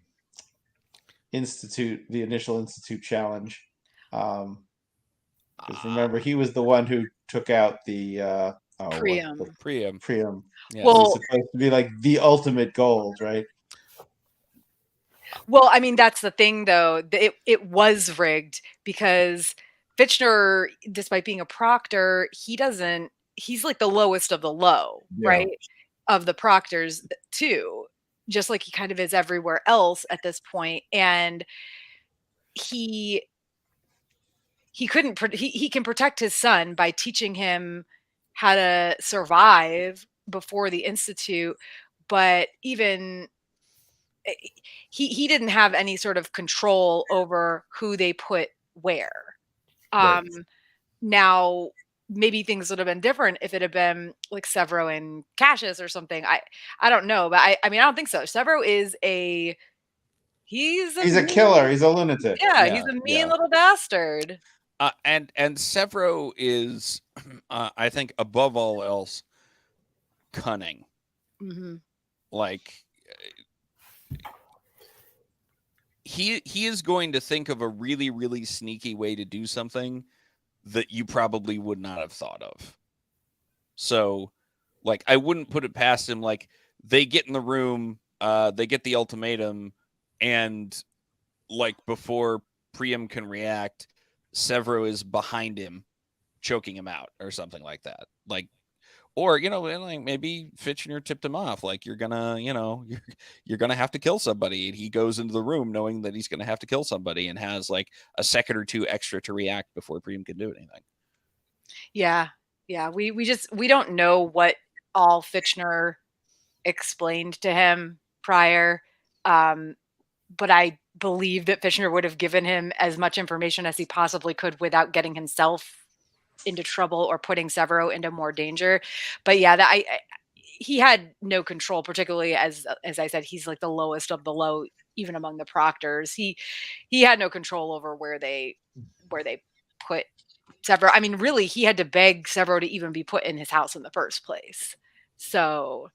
the initial institute challenge. Because remember, he was the one who took out the Priam. Priam. Yes. Well, He's supposed to be like the ultimate gold, right? Well, I mean, that's the thing, though. It was rigged because Fitchner, despite being a proctor, he's like the lowest of the low, Yeah. right? Of the proctors, too, just like he kind of is everywhere else at this point. And he can protect his son by teaching him how to survive before the Institute, but even he didn't have any sort of control over who they put where. Right. Now maybe things would have been different if it had been like Severo and Cassius or something. I don't know, but I mean I don't think so. Severo is he's a killer. He's a lunatic. Yeah, he's a mean little bastard. And Severo is, I think, above all else, cunning. Mm-hmm. Like, he is going to think of a really, really sneaky way to do something that you probably would not have thought of. So, like, I wouldn't put it past him. Like, they get in the room, they get the ultimatum, and like before Priam can react, Severo is behind him, choking him out or something like that. Like, Or, like maybe Fitchner tipped him off, like you're gonna have to kill somebody, and he goes into the room knowing that he's gonna have to kill somebody and has like a second or two extra to react before Preem can do anything. Yeah. Yeah. We don't know what all Fitchner explained to him prior. But I believe that Fitchner would have given him as much information as he possibly could without getting himself into trouble or putting Severo into more danger. But yeah, he had no control, particularly as I said, he's like the lowest of the low, even among the proctors. He had no control over where they put Severo. I mean, really, he had to beg Severo to even be put in his house in the first place. So,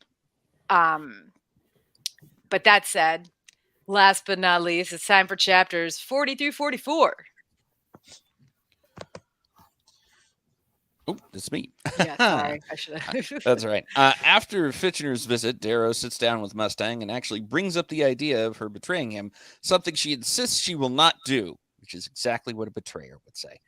but that said, last but not least, it's time for chapters 40 through 44. Oh, it's me. Yeah, sorry. I should have. That's right. After Fitchner's visit, Darrow sits down with Mustang and actually brings up the idea of her betraying him, something she insists she will not do, which is exactly what a betrayer would say.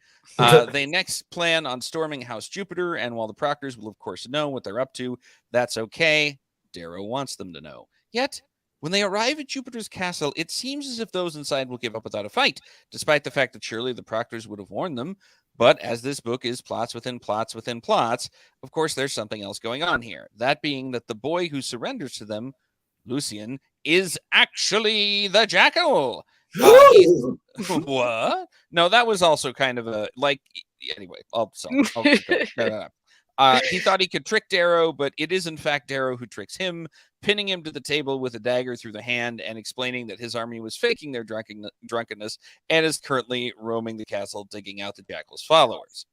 They next plan on storming House Jupiter, and while the proctors will, of course, know what they're up to, that's okay. Darrow wants them to know. Yet, when they arrive at Jupiter's castle, it seems as if those inside will give up without a fight, despite the fact that surely the proctors would have warned them. But as this book is plots within plots within plots, of course, there's something else going on here. That being that the boy who surrenders to them, Lucian, is actually the Jackal. What? No, that was also kind of a Anyway, I'll keep going. No. He thought he could trick Darrow, but it is in fact Darrow who tricks him, pinning him to the table with a dagger through the hand and explaining that his army was faking their drunkenness and is currently roaming the castle, digging out the Jackal's followers.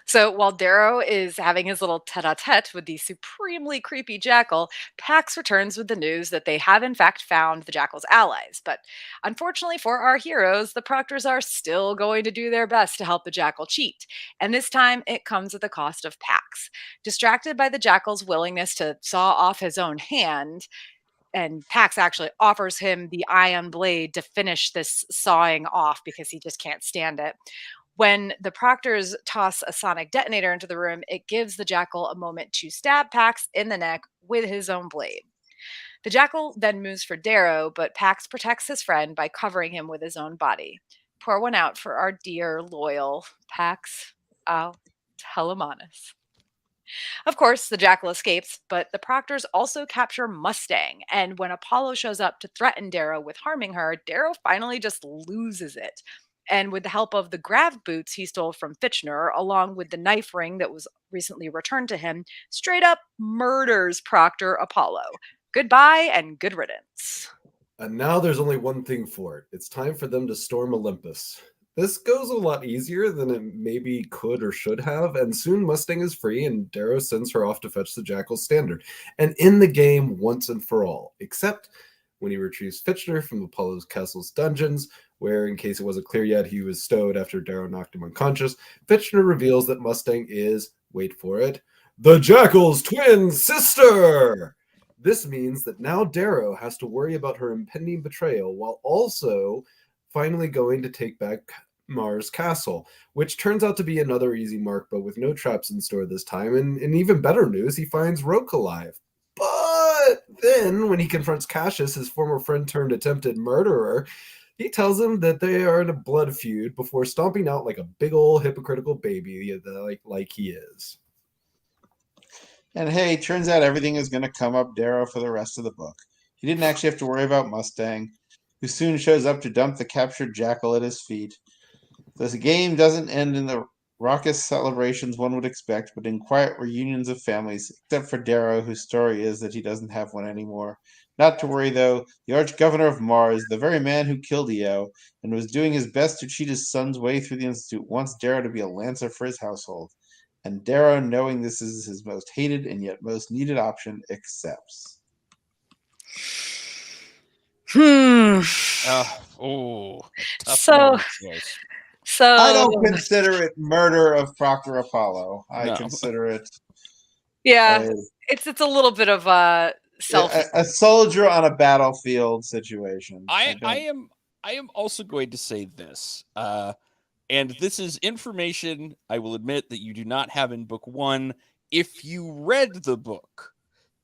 So while Darrow is having his little tete-a-tete with the supremely creepy Jackal, Pax returns with the news that they have in fact found the Jackal's allies. But unfortunately for our heroes, the proctors are still going to do their best to help the Jackal cheat. And this time it comes at the cost of Pax. Distracted by the Jackal's willingness to saw off his own hand, and Pax actually offers him the ion blade to finish this sawing off because he just can't stand it. When the proctors toss a sonic detonator into the room, it gives the Jackal a moment to stab Pax in the neck with his own blade. The Jackal then moves for Darrow, but Pax protects his friend by covering him with his own body. Pour one out for our dear, loyal Pax. Oh, Telemanus. Of course, the Jackal escapes, but the proctors also capture Mustang, and when Apollo shows up to threaten Darrow with harming her, Darrow finally just loses it. And with the help of the grav boots he stole from Fitchner, along with the knife ring that was recently returned to him, straight up murders Proctor Apollo. Goodbye and good riddance. And now there's only one thing for it. It's time for them to storm Olympus. This goes a lot easier than it maybe could or should have, and soon Mustang is free and Darrow sends her off to fetch the Jackal's standard and end the game once and for all, except when he retrieves Fitchner from Apollo's castle's dungeons, where, in case it wasn't clear yet, he was stowed after Darrow knocked him unconscious. Fitchner reveals that Mustang is, wait for it, the Jackal's twin sister! This means that now Darrow has to worry about her impending betrayal while also finally going to take back Mars Castle, which turns out to be another easy mark, but with no traps in store this time. And in even better news, he finds Roke alive. But then, when he confronts Cassius, his former friend turned attempted murderer, he tells him that they are in a blood feud before stomping out like a big old hypocritical baby like he is. And hey, turns out everything is going to come up Darrow for the rest of the book. He didn't actually have to worry about Mustang, who soon shows up to dump the captured Jackal at his feet. The game doesn't end in the raucous celebrations one would expect, but in quiet reunions of families, except for Darrow, whose story is that he doesn't have one anymore. Not to worry, though, the Arch-Governor of Mars, the very man who killed Io, and was doing his best to cheat his son's way through the Institute, wants Darrow to be a Lancer for his household. And Darrow, knowing this is his most hated and yet most needed option, accepts. So I don't consider it murder of Proctor Apollo. I consider it it's a little bit of a soldier on a battlefield situation. I am also going to say this, and this is information I will admit that you do not have in book 1 if you read the book,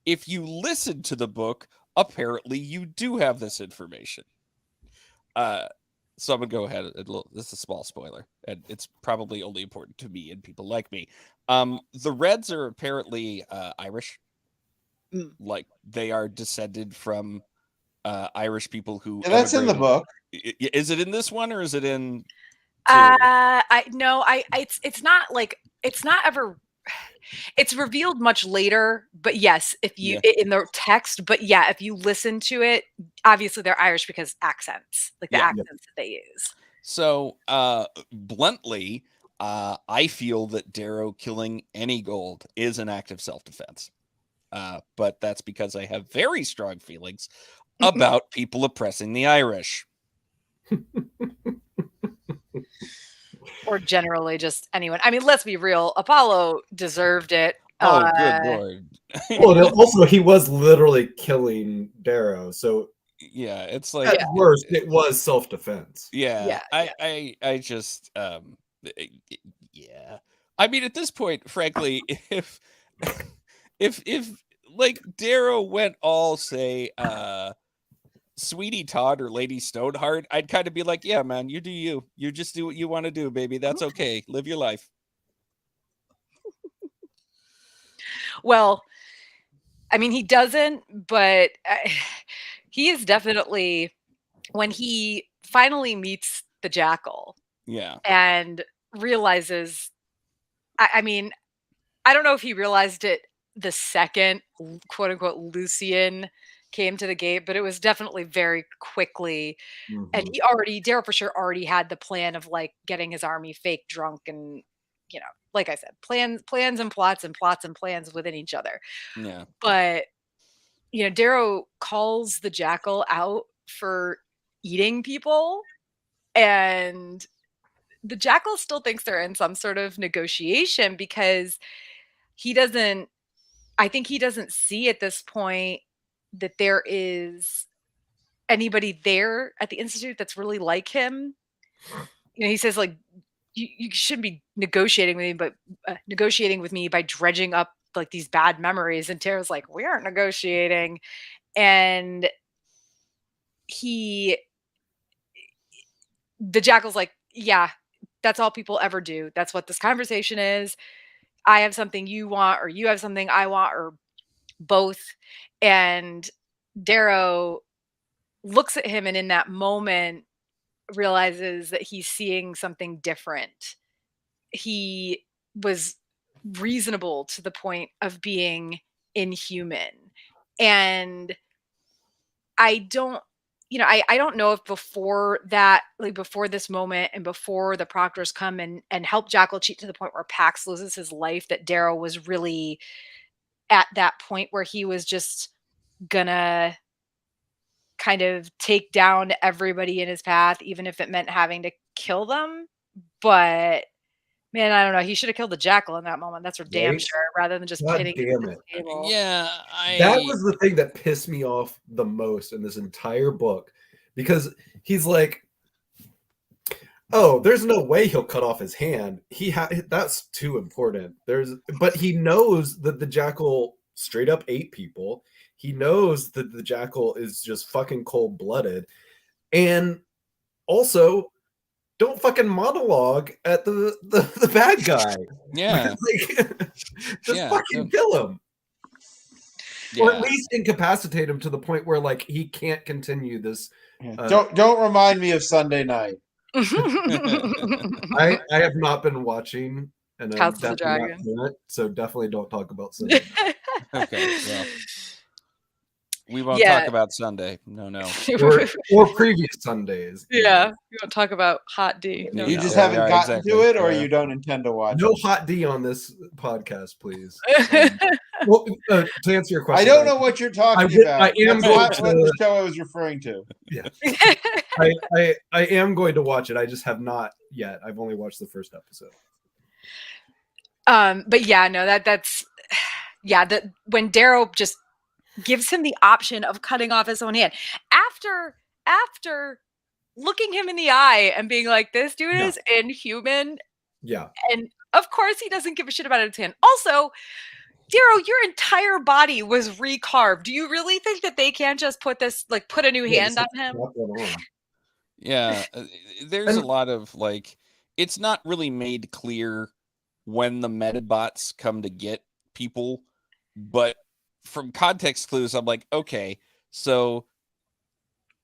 if you listened to the book, apparently you do have this information. So I'm gonna go ahead. This is a small spoiler, and it's probably only important to me and people like me. The Reds are apparently Irish. Like they are descended from Irish people who. Yeah, that's in the book. Is it in this one or is it in? It's not like it's not ever. It's revealed much later, but yes, if you in the text, but yeah, if you listen to it, obviously they're Irish because accents, like the accents that they use. So, bluntly, I feel that Darrow killing any gold is an act of self-defense. But that's because I have very strong feelings about people oppressing the Irish. Or generally just anyone. I mean, let's be real. Apollo deserved it. Oh, good Lord. Well, also, he was literally killing Darrow. So, yeah, it's like... at worst, it was self-defense. Yeah. I just... yeah. I mean, at this point, frankly, if like Darrow went all, say... Sweetie Todd or Lady Stoneheart, I'd kind of be like, yeah, man, you do you. You just do what you want to do, baby. That's okay. Live your life. Well, I mean, he doesn't, but he is definitely, when he finally meets the Jackal. Yeah. And realizes, I mean, I don't know if he realized it the second, quote unquote, Lucian came to the gate, but it was definitely very quickly. And Darrow for sure already had the plan of like getting his army fake drunk and, you know, like I said, plans and plots and plots and plans within each other. Yeah. But, you know, Darrow calls the Jackal out for eating people, and the Jackal still thinks they're in some sort of negotiation because I think he doesn't see at this point that there is anybody there at the Institute that's really like him. You know, he says like, you shouldn't be negotiating with me, but negotiating with me by dredging up like these bad memories. And Tara's like, we aren't negotiating. And the Jackal's like, yeah, that's all people ever do. That's what this conversation is. I have something you want, or you have something I want, or both. And Darrow looks at him and in that moment realizes that he's seeing something different. He was reasonable to the point of being inhuman. And I don't know if before that, like before this moment and before the Proctors come and help Jackal cheat to the point where Pax loses his life, that Darrow was really at that point where he was just gonna kind of take down everybody in his path, even if it meant having to kill them. But man, I don't know. He should have killed the Jackal in that moment. That's for damn sure, rather than just pitting him to the table. Yeah, that was the thing that pissed me off the most in this entire book, because he's like, oh, there's no way he'll cut off his hand. That's too important. But he knows that the Jackal straight up ate people. He knows that the Jackal is just fucking cold-blooded. And also, don't fucking monologue at the bad guy. Yeah. Fucking kill him. Yeah. Or at least incapacitate him to the point where like he can't continue this. Don't remind me of Sunday night. I have not been watching, and I'm House of the definitely Dragon. not it, so definitely don't talk about Sunday night. Okay, well, we won't talk about Sunday. No. or previous Sundays. Yeah, we won't talk about Hot D. No, you just haven't gotten to it, or you don't intend to watch no it? Hot D on this podcast, please. Well, to answer your question, I don't know what you're talking about. I am That's not what the show I was referring to. Yeah, I am going to watch it. I just have not yet. I've only watched the first episode. But yeah, no, that's that when Darrow just gives him the option of cutting off his own hand after looking him in the eye and being like, this dude is inhuman. Yeah. And of course he doesn't give a shit about his hand. Also, Darrow, your entire body was recarved. Do you really think that they can't just put this, like, put a new Yeah, hand just on have to him? slap one on. Yeah, there's a And lot of like, it's not really made clear when the Metabots come to get people, but from context clues, I'm like, okay, so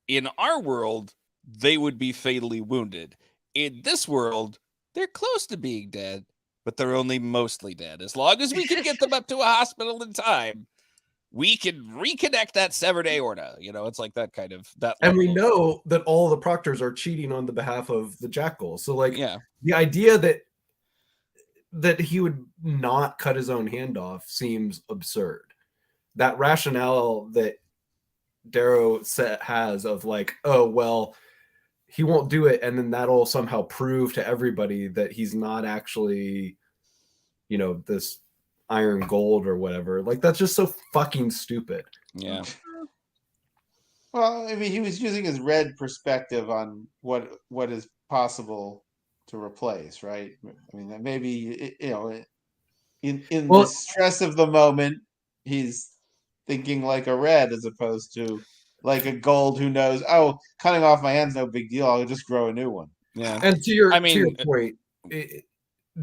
in our world, they would be fatally wounded. In this world, they're close to being dead, but they're only mostly dead. As long as we can get them up to a hospital in time, we can reconnect that severed aorta. You know, it's like that kind of that and we level. know that all the proctors are cheating on the behalf of the jackal. So like Yeah, the idea that he would not cut his own hand off seems absurd. That rationale that Darrow has of like, oh well, he won't do it, and then that'll somehow prove to everybody that he's not actually, this iron gold or whatever. Like that's just so fucking stupid. yeah, Well, I mean, he was using his red perspective on what is possible to replace, right? I mean, that maybe in the Well, stress of the moment, he's thinking like a red as opposed to like a gold who knows, oh, cutting off my hand's no big deal. I'll just grow a new one. yeah. and to your I to your mean, point,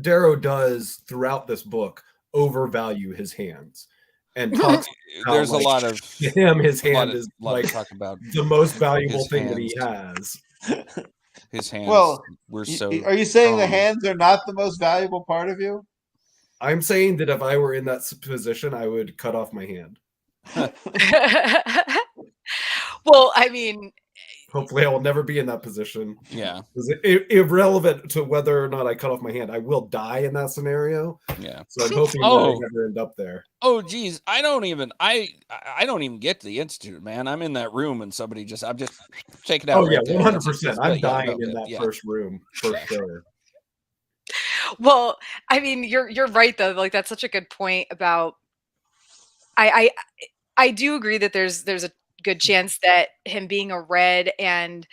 Darrow does throughout this book overvalue his hands and talks about there's a like lot of to him his a lot hand of is lot like of talk about the most valuable his thing that he hands. has. His hands Well, were so are you saying the strong. hands are not the most valuable part of you? I'm saying that if I were in that position, I would cut off my hand. Well, I mean, Hopefully, I will never be in that position. Yeah, Irrelevant to whether or not I cut off my hand, I will die in that scenario. yeah. So I'm hoping that Oh, I never end up there. oh, geez. I don't even get to the institute, man. I'm in that room and I'm just taken out Oh yeah, right there. 100%. I'm Yeah, dying no, in good. that Yeah, first room for yeah. sure. well, I mean, you're right though. Like that's such a good point about. I I do agree that there's a good chance that him being a red and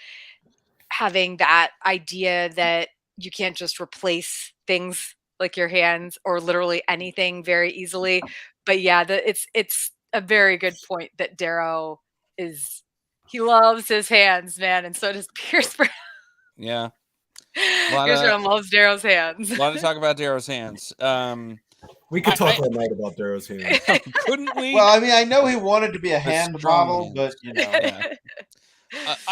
having that idea that you can't just replace things like your hands or literally anything very easily. But yeah, it's a very good point that Darrow is he loves his hands, man, and so does Pierce Brown. Yeah. A lot Pierce of Brown loves Darrow's hands. talk about Darrow's hands. We could talk I all night about Darrow's hands. couldn't we? Well, I mean, I know he wanted to be a The hand strong model, hands. but Yeah.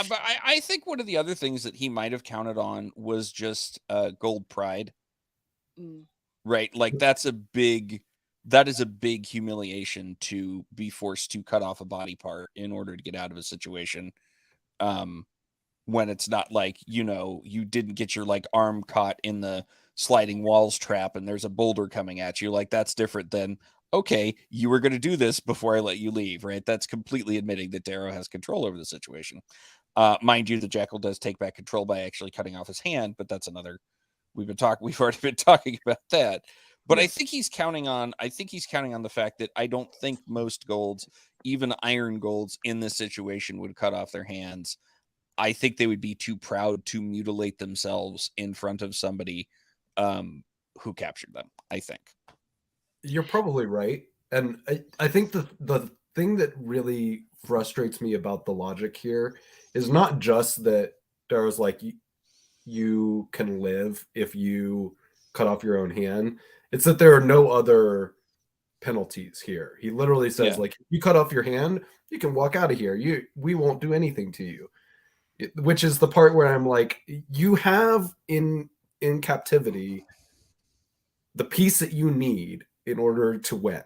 But I think one of the other things that he might have counted on was just gold pride, Mm. right? Like that is a big humiliation to be forced to cut off a body part in order to get out of a situation. When it's not like, you didn't get your like arm caught in the sliding walls trap and there's a boulder coming at you. Like that's different than, okay, you were going to do this before I let you leave, right? That's completely admitting that Darrow has control over the situation. Mind you, the Jackal does take back control by actually cutting off his hand, but that's another. We've already been talking about that. But Yeah. I think he's counting on the fact that I don't think most golds, even iron golds in this situation, would cut off their hands. I think they would be too proud to mutilate themselves in front of somebody who captured them, I think. You're probably right. And I think the thing that really frustrates me about the logic here is not just that Darrow's like, you can live if you cut off your own hand. It's that there are no other penalties here. He literally says, Yeah. like, if you cut off your hand, you can walk out of here. We won't do anything to you. Which is the part where I'm like, you have in captivity the piece that you need in order to win.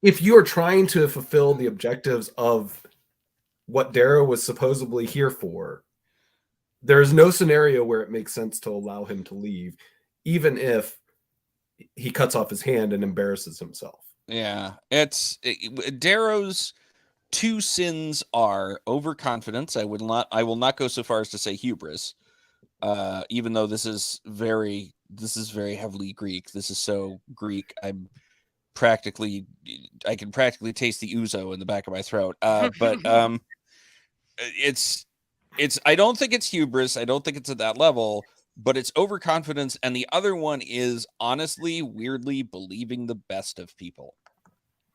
If you are trying to fulfill the objectives of what Darrow was supposedly here for, there is no scenario where it makes sense to allow him to leave, even if he cuts off his hand and embarrasses himself. Yeah, Darrow's two sins are overconfidence. I will not go so far as to say hubris, even though this is very heavily Greek. This is so Greek. I can practically taste the ouzo in the back of my throat. But it's I don't think it's hubris. I don't think it's at that level. but it's overconfidence, and the other one is honestly, weirdly believing the best of people.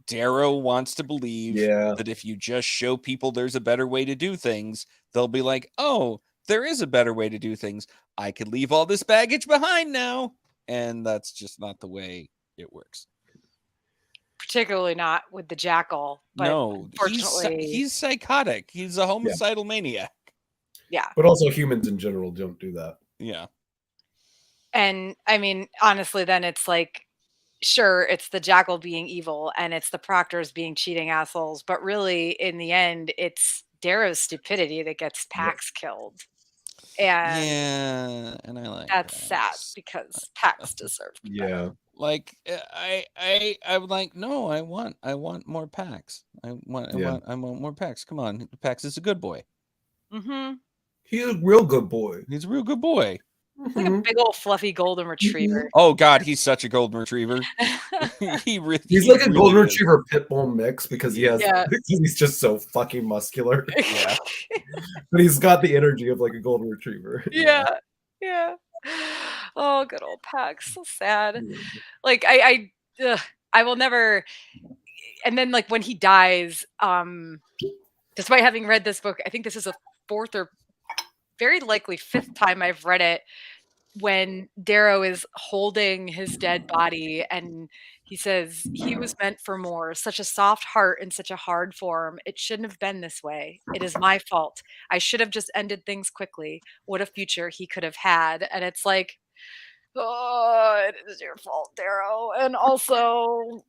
Darrow wants to believe that if you just show people there's a better way to do things, they'll be like, oh, there is a better way to do things. I can leave all this baggage behind now. And that's just not the way it works. Particularly not with the jackal. But No, unfortunately, he's psychotic. He's a homicidal maniac. Yeah. But also humans in general don't do that. Yeah. And I mean, honestly, then it's like, sure, it's the jackal being evil and it's the proctors being cheating assholes, but really, in the end, it's Darrow's stupidity that gets Pax killed. And yeah, and I like that's Pax. sad because Pax deserved better. Like I'm like, no, I want more Pax. I want more Pax. Come on, Pax is a good boy. Mm-hmm. He's a real good boy. He's a real good boy. Like a big old fluffy golden retriever. Oh God, he's such a golden retriever. He's like a golden retriever pit bull mix because he has because he's just so fucking muscular. Yeah. But he's got the energy of like a golden retriever. Yeah. Oh, good old Pax. So sad. Like I will never. And then like when he dies, despite having read this book, I think this is a fourth or very likely fifth time I've read it, when Darrow is holding his dead body and he says, he was meant for more, such a soft heart in such a hard form. It shouldn't have been this way. It is my fault. I should have just ended things quickly. What a future he could have had. And it's like, oh, it is your fault, Darrow. And also,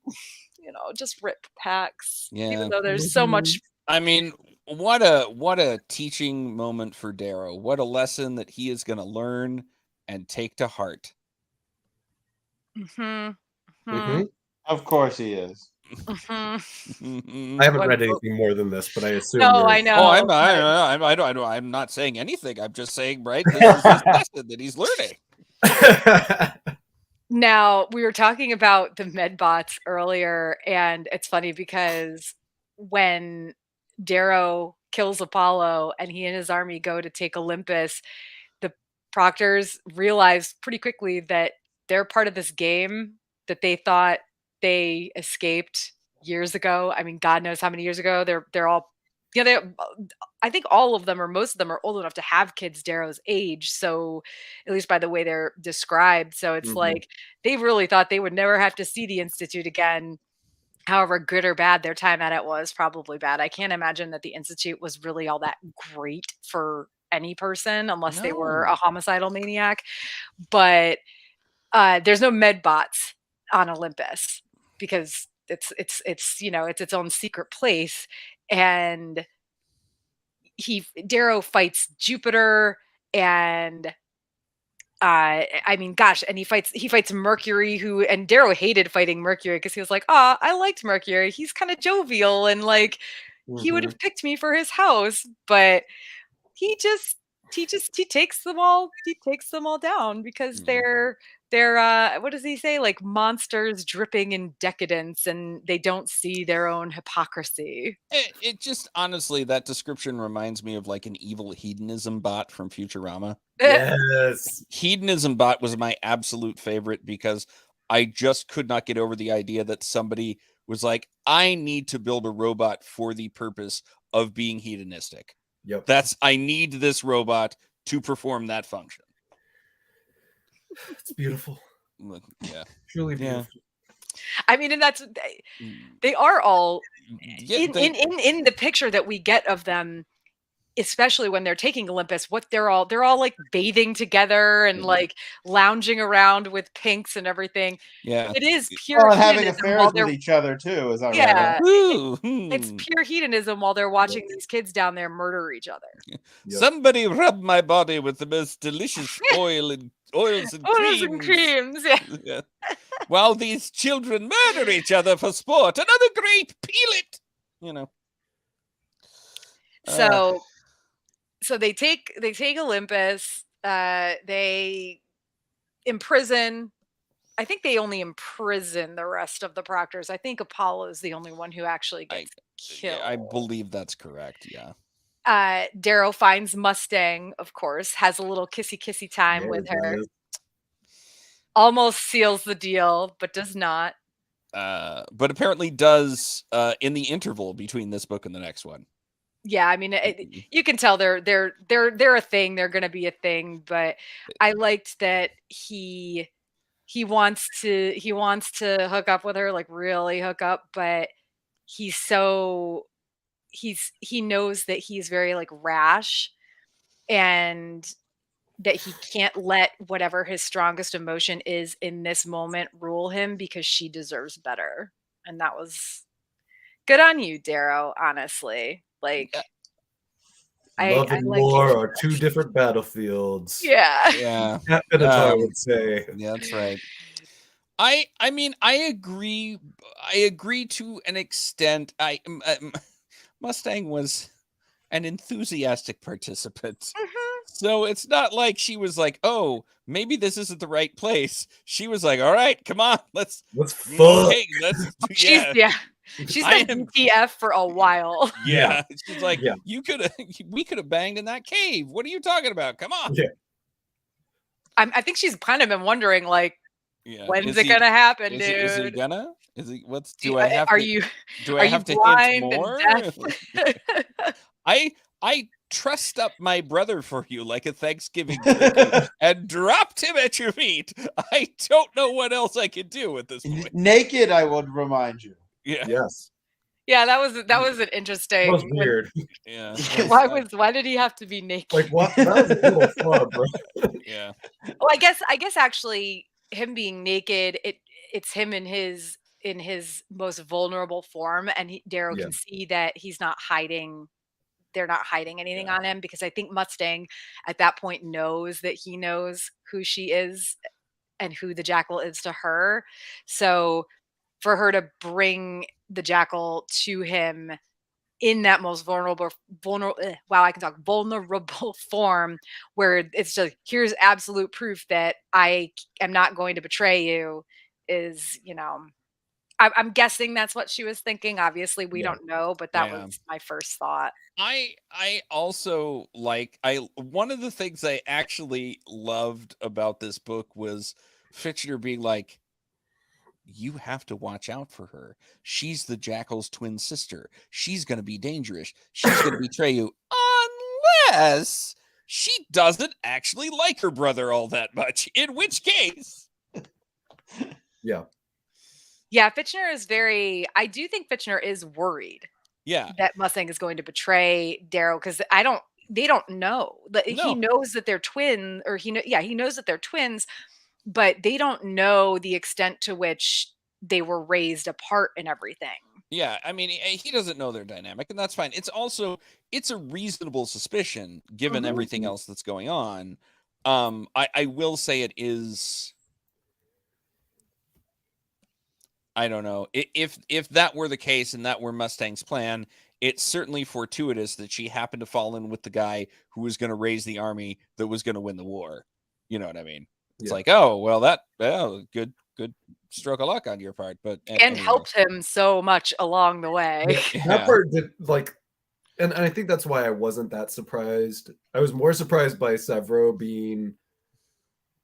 just rip Pax. Yeah. Even though there's so much. I mean, what a teaching moment for Darrow. What a lesson that he is going to learn and take to heart. Of course he is. I haven't read anything more than this, but I assume. No, I know. Oh, I'm not saying anything. I'm just saying, right? This is his lesson that he's learning. Now, we were talking about the medbots earlier, and it's funny because when Darrow kills Apollo and he and his army go to take Olympus, the proctors realize pretty quickly that they're part of this game that they thought they escaped years ago. I mean, God knows how many years ago. They're all, I think all of them or most of them are old enough to have kids Darrow's age. So at least by the way they're described. So it's like they really thought they would never have to see the Institute again. However good or bad their time at it was, probably bad. I can't imagine that the Institute was really all that great for any person unless they were a homicidal maniac. But there's no medbots on Olympus because it's its own secret place. And Darrow fights Jupiter and I mean, gosh, and he fights Mercury, and Darrow hated fighting Mercury because he was like, I liked Mercury. He's kind of jovial and like he would have picked me for his house, but he takes them all down because they're what does he say? Like monsters dripping in decadence and they don't see their own hypocrisy. It just honestly, that description reminds me of like an evil hedonism bot from Futurama. Yes. Hedonism bot was my absolute favorite because I just could not get over the idea that somebody was like, I need to build a robot for the purpose of being hedonistic. Yep. I need this robot to perform that function. It's beautiful. Yeah. Truly beautiful. I mean, and they are all in the picture that we get of them, especially when they're taking Olympus, they're all like bathing together and like lounging around with pinks and everything. Yeah. It is pure having affairs with each other too, as I read. It's pure hedonism while they're watching these kids down there murder each other. Yep. Somebody rub my body with the most delicious oils and creams. Yeah. While these children murder each other for sport. Another grape, peel it. So they take Olympus. They imprison. I think they only imprison the rest of the proctors. I think Apollo is the only one who actually gets killed. I believe that's correct. Yeah. Darrow finds Mustang, of course, has a little kissy time Yeah, with it her. does. Almost seals the deal, but does not. But apparently does in the interval between this book and the next one. Yeah, I mean, you can tell they're a thing. They're gonna be a thing. But I liked that he wants to hook up with her, like really hook up. But he's so he knows that he's very like rash, and that he can't let whatever his strongest emotion is in this moment rule him, because she deserves better. And that was good on you, Darrow, honestly. Like, Love I and like it. war are two different battlefields. Yeah. Yeah. Cat Minotaur would say. Yeah, that's right. I mean, I agree. I agree to an extent. Mustang was an enthusiastic participant. Mhm. So it's not like she was like, "Oh, maybe this isn't the right place." She was like, "All right, come on, let's fuck. okay, let's She's yeah." she's I been am DTF for a while. yeah. She's like, Yeah. we could have banged in that cave. What are you talking about? Come on. Yeah. I think she's kind of been wondering, like, Yeah. when's it gonna happen, dude? Is he gonna? Is he what's do I have Are to you do are I you have to hint blind and more? deaf? I trussed up my brother for you like a Thanksgiving turkey and dropped him at your feet. I don't know what else I could do at this point. Naked, I would remind you. Yeah. Yes. Yeah, that was an That interesting. was weird. Yeah. Why did he have to be naked? Like what? That was a little fun, bro. Yeah. Well, I guess actually him being naked, it's him in his most vulnerable form, and Darrow Yeah. can see that he's not hiding. They're not hiding anything Yeah. on him, because I think Mustang at that point knows that he knows who she is and who the jackal is to her. So for her to bring the jackal to him in that most vulnerable form, where it's just, here's absolute proof that I am not going to betray you, is, I'm guessing that's what she was thinking. Obviously we Yeah. don't know, but that Yeah. was my first thought. I also one of the things I actually loved about this book was Fitchner being like, you have to watch out for her. She's the jackal's twin sister. She's going to be dangerous. She's going to betray you unless she doesn't actually like her brother all that much, in which case. Yeah. Yeah, Fitchner is I do think Fitchner is worried Yeah. that Mustang is going to betray Darrow, because they don't know. He No. knows that they're twins, or he knows that they're twins, but they don't know the extent to which they were raised apart and everything. Yeah, I mean, he doesn't know their dynamic, and that's fine. It's a reasonable suspicion given Mhm. everything else that's going on. I will say it is. I don't know if that were the case and that were Mustang's plan. It's certainly fortuitous that she happened to fall in with the guy who was going to raise the army that was going to win the war. You know what I mean? It's like, oh well, good stroke of luck on your part, but And anyway. helped him so much along the way. That part did and I think that's why I wasn't that surprised. I was more surprised by Severo being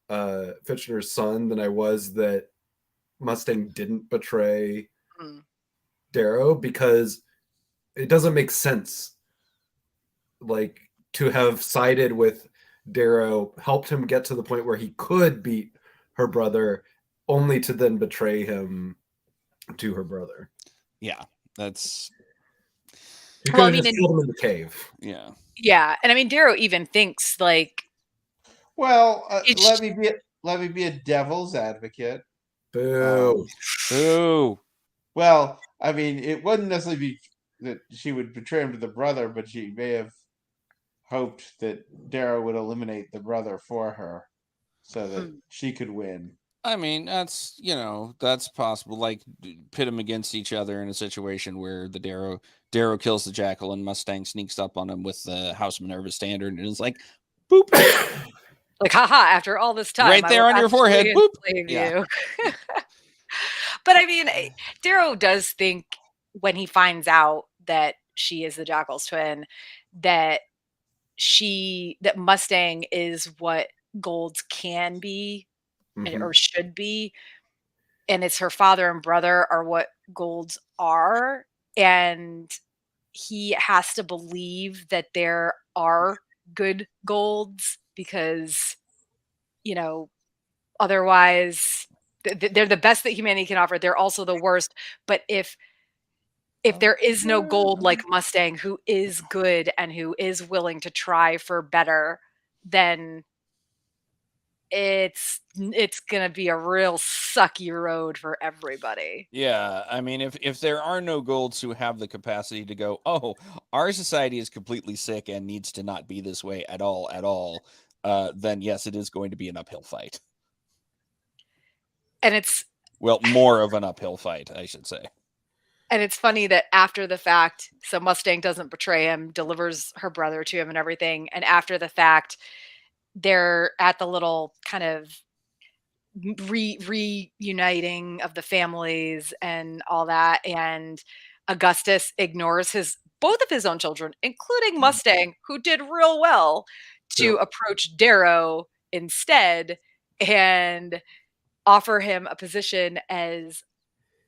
Fitchner's son than I was that Mustang didn't betray Darrow, because it doesn't make sense. Like, to have sided with Darrow helped him get to the point where he could beat her brother, only to then betray him to her brother. Yeah, that's. You could have just killed him in the cave. Yeah. Yeah, and I mean, Darrow even thinks like. Well, let me be a devil's advocate. Boo. Boo. Well, I mean, it wouldn't necessarily be that she would betray him to the brother, but she may have hoped that Darrow would eliminate the brother for her, so that she could win. I mean, that's possible. Like, pit them against each other in a situation where the Darrow kills the jackal and Mustang sneaks up on him with the House Minerva standard and is like, boop. Like, haha, after all this time. Right there on your forehead. Boop. Yeah. But I mean, Darrow does think, when he finds out that she is the jackal's twin, that that Mustang is what Golds can be or should be, and it's her father and brother are what Golds are, and he has to believe that there are good Golds because, you know, otherwise they're the best that humanity can offer. They're also the worst, but if there is no Gold like Mustang who is good and who is willing to try for better, then it's gonna be a real sucky road for everybody. Yeah, I mean, if there are no Golds who have the capacity to go, oh, our society is completely sick and needs to not be this way at all, then yes, it is going to be an uphill fight. And it's Well, more of an uphill fight, I should say. And it's funny that after the fact, so Mustang doesn't betray him, delivers her brother to him and everything. And after the fact, they're at the little kind of reuniting of the families and all that. And Augustus ignores both of his own children, including Mustang, who did real well, to approach Darrow instead and offer him a position as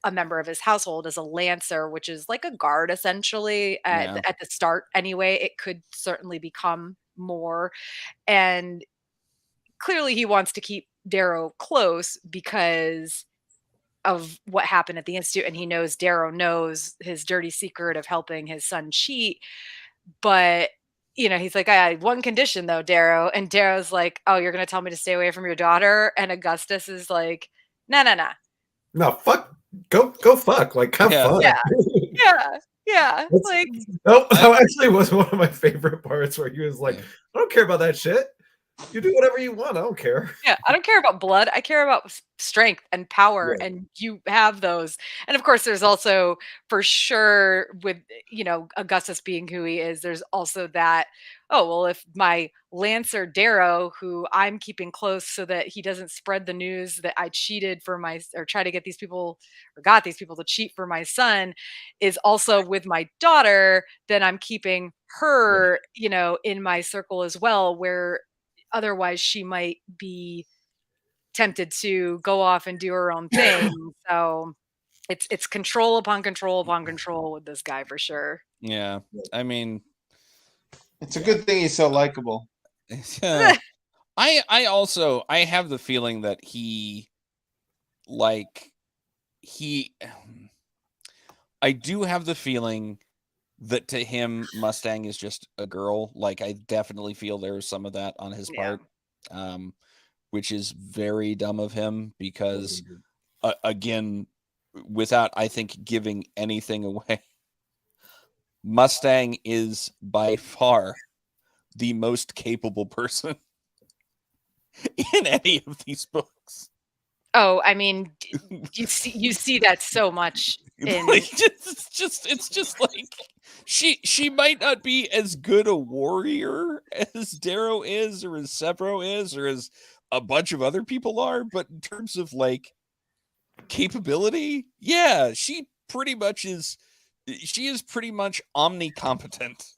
a member of his household, as a lancer, which is like a guard essentially Yeah. at the start anyway. It could certainly become more. And clearly he wants to keep Darrow close because of what happened at the institute, and he knows Darrow knows his dirty secret of helping his son cheat. But he's like, I had one condition though, Darrow. And Darrow's like, oh, you're gonna tell me to stay away from your daughter? And Augustus is like, no, no, no. No, fuck. Go fuck. Like, have fun. Yeah. Like, nope. That actually was one of my favorite parts where he was like, I don't care about that shit. You do whatever you want. I don't care. Yeah, I don't care about blood. I care about strength and power, and you have those. And of course, there's also, for sure, with Augustus being who he is, there's also that. Oh well, if my Lancer Darrow, who I'm keeping close so that he doesn't spread the news that I cheated or try to get these people or got these people to cheat for my son, is also with my daughter, then I'm keeping her, in my circle as well, where otherwise she might be tempted to go off and do her own thing. So it's control upon control upon control with this guy for sure. Yeah. I mean, it's a good thing he's so likable. I also have the feeling that I do have the feeling that to him Mustang is just a girl. Like, I definitely feel there's some of that on his part, which is very dumb of him because again, without, I think, giving anything away, Mustang is by far the most capable person in any of these books. Oh, I mean, you see that so much in like, it's just like she might not be as good a warrior as Darrow is, or as Severo is, or as a bunch of other people are, but in terms of like capability, yeah, she is pretty much omnicompetent.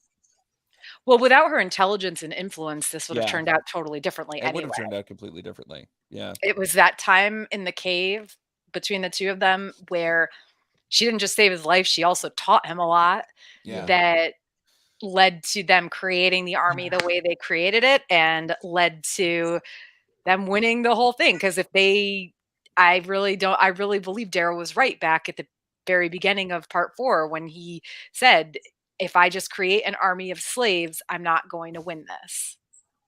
Well, without her intelligence and influence, this would have Yeah. turned out totally differently It would anyway. have turned out completely differently. Yeah. It was that time in the cave between the two of them where she didn't just save his life, she also taught him a lot that led to them creating the army the way they created it, and led to them winning the whole thing. Because I really believe Darrow was right back at the very beginning of part 4 when he said, if I just create an army of slaves, I'm not going to win this.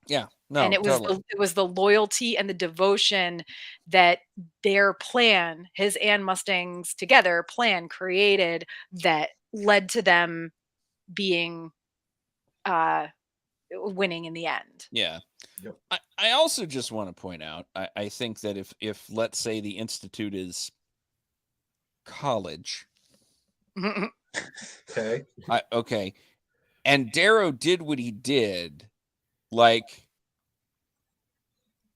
Yeah, no, And it was totally. it was the loyalty and the devotion that their plan, his and Mustang's together plan, created, that led to them being winning in the end. Yeah. Yep. I also just want to point out, I think that if let's say the Institute is college. Okay. And Darrow did what he did, like,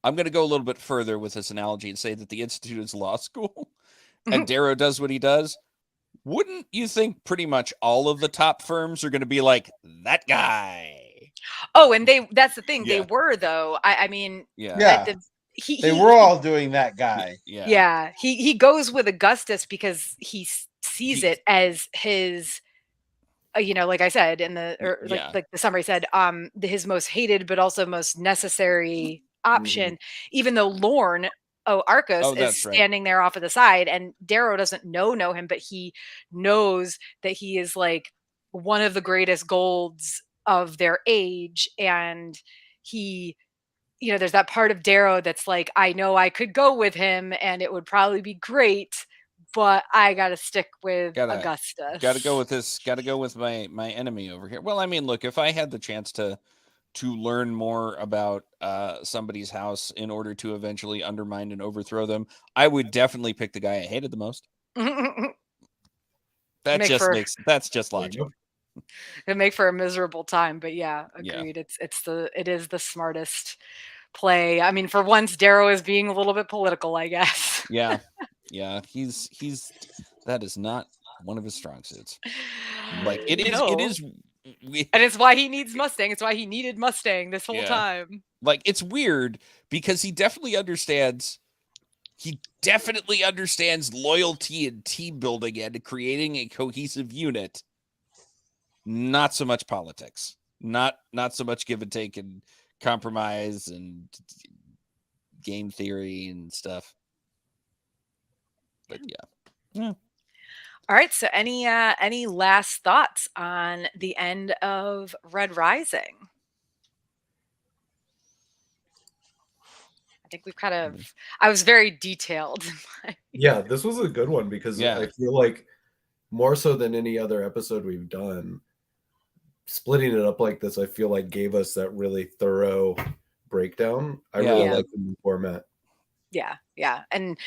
I'm going to go a little bit further with this analogy and say that the Institute is law school and Darrow does what he does. Wouldn't you think pretty much all of the top firms are going to be like that guy? Oh, and that's the thing. They Yeah. were, though. I mean, Yeah. Yeah. They were all doing that guy. Yeah. he goes with Augustus because he sees He- it as his, like I said in yeah. like the summary said, his most hated but also most necessary option, even though Lorne, Arcos, Oh, is that's right. standing there off of the side, and Darrow doesn't know him, but he knows that he is like one of the greatest golds of their age, and he, there's that part of Darrow that's like, I know I could go with him and it would probably be great, but I gotta stick with Augustus. Gotta go with this. Gotta go with my enemy over here. Well, I mean, look, if I had the chance to learn more about somebody's house in order to eventually undermine and overthrow them, I would definitely pick the guy I hated the most. That's just logic. It'd make for a miserable time, but yeah, agreed. Yeah. It is the smartest play. I mean, for once, Darrow is being a little bit political, I guess. Yeah. He's that is not one of his strong suits. Like it is. And it's why he needs Mustang. It's why he needed Mustang this whole time. Like, it's weird because he definitely understands loyalty and team building and creating a cohesive unit. Not so much politics. Not so much give and take and compromise and game theory and stuff. But yeah. All right. So any last thoughts on the end of Red Rising? I think we've kind of. I was very detailed. Yeah, this was a good one because I feel like more so than any other episode we've done, splitting it up like this, I feel like gave us that really thorough breakdown. I really like the new format. Yeah. And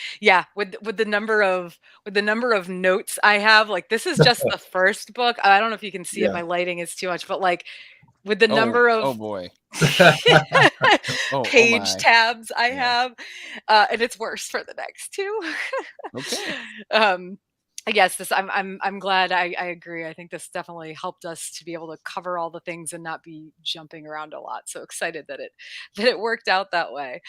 with the number of notes I have, like, this is just the first book. I don't know if you can see it. My lighting is too much, but like with the number of page tabs I have, and it's worse for the next two. Okay. Yes, I'm glad. I agree. I think this definitely helped us to be able to cover all the things and not be jumping around a lot. So excited that it worked out that way.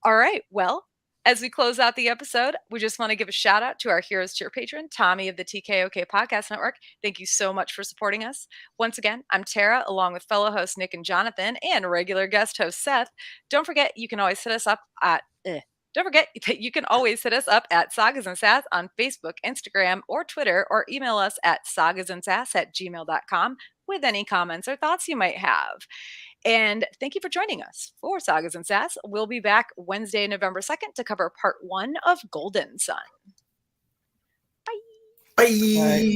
All right. Well, as we close out the episode, we just want to give a shout out to our Heroes Tier patron, Tommy of the TKOK Podcast Network. Thank you so much for supporting us. Once again, I'm Tara, along with fellow hosts Nick and Jonathan, and regular guest host Seth. Don't forget, you can always hit us up at Sagas and Sass on Facebook, Instagram, or Twitter, or email us at sagasandsass@gmail.com with any comments or thoughts you might have. And thank you for joining us for Sagas and Sass. We'll be back Wednesday, November 2nd to cover part 1 of Golden Sun. Bye. Bye.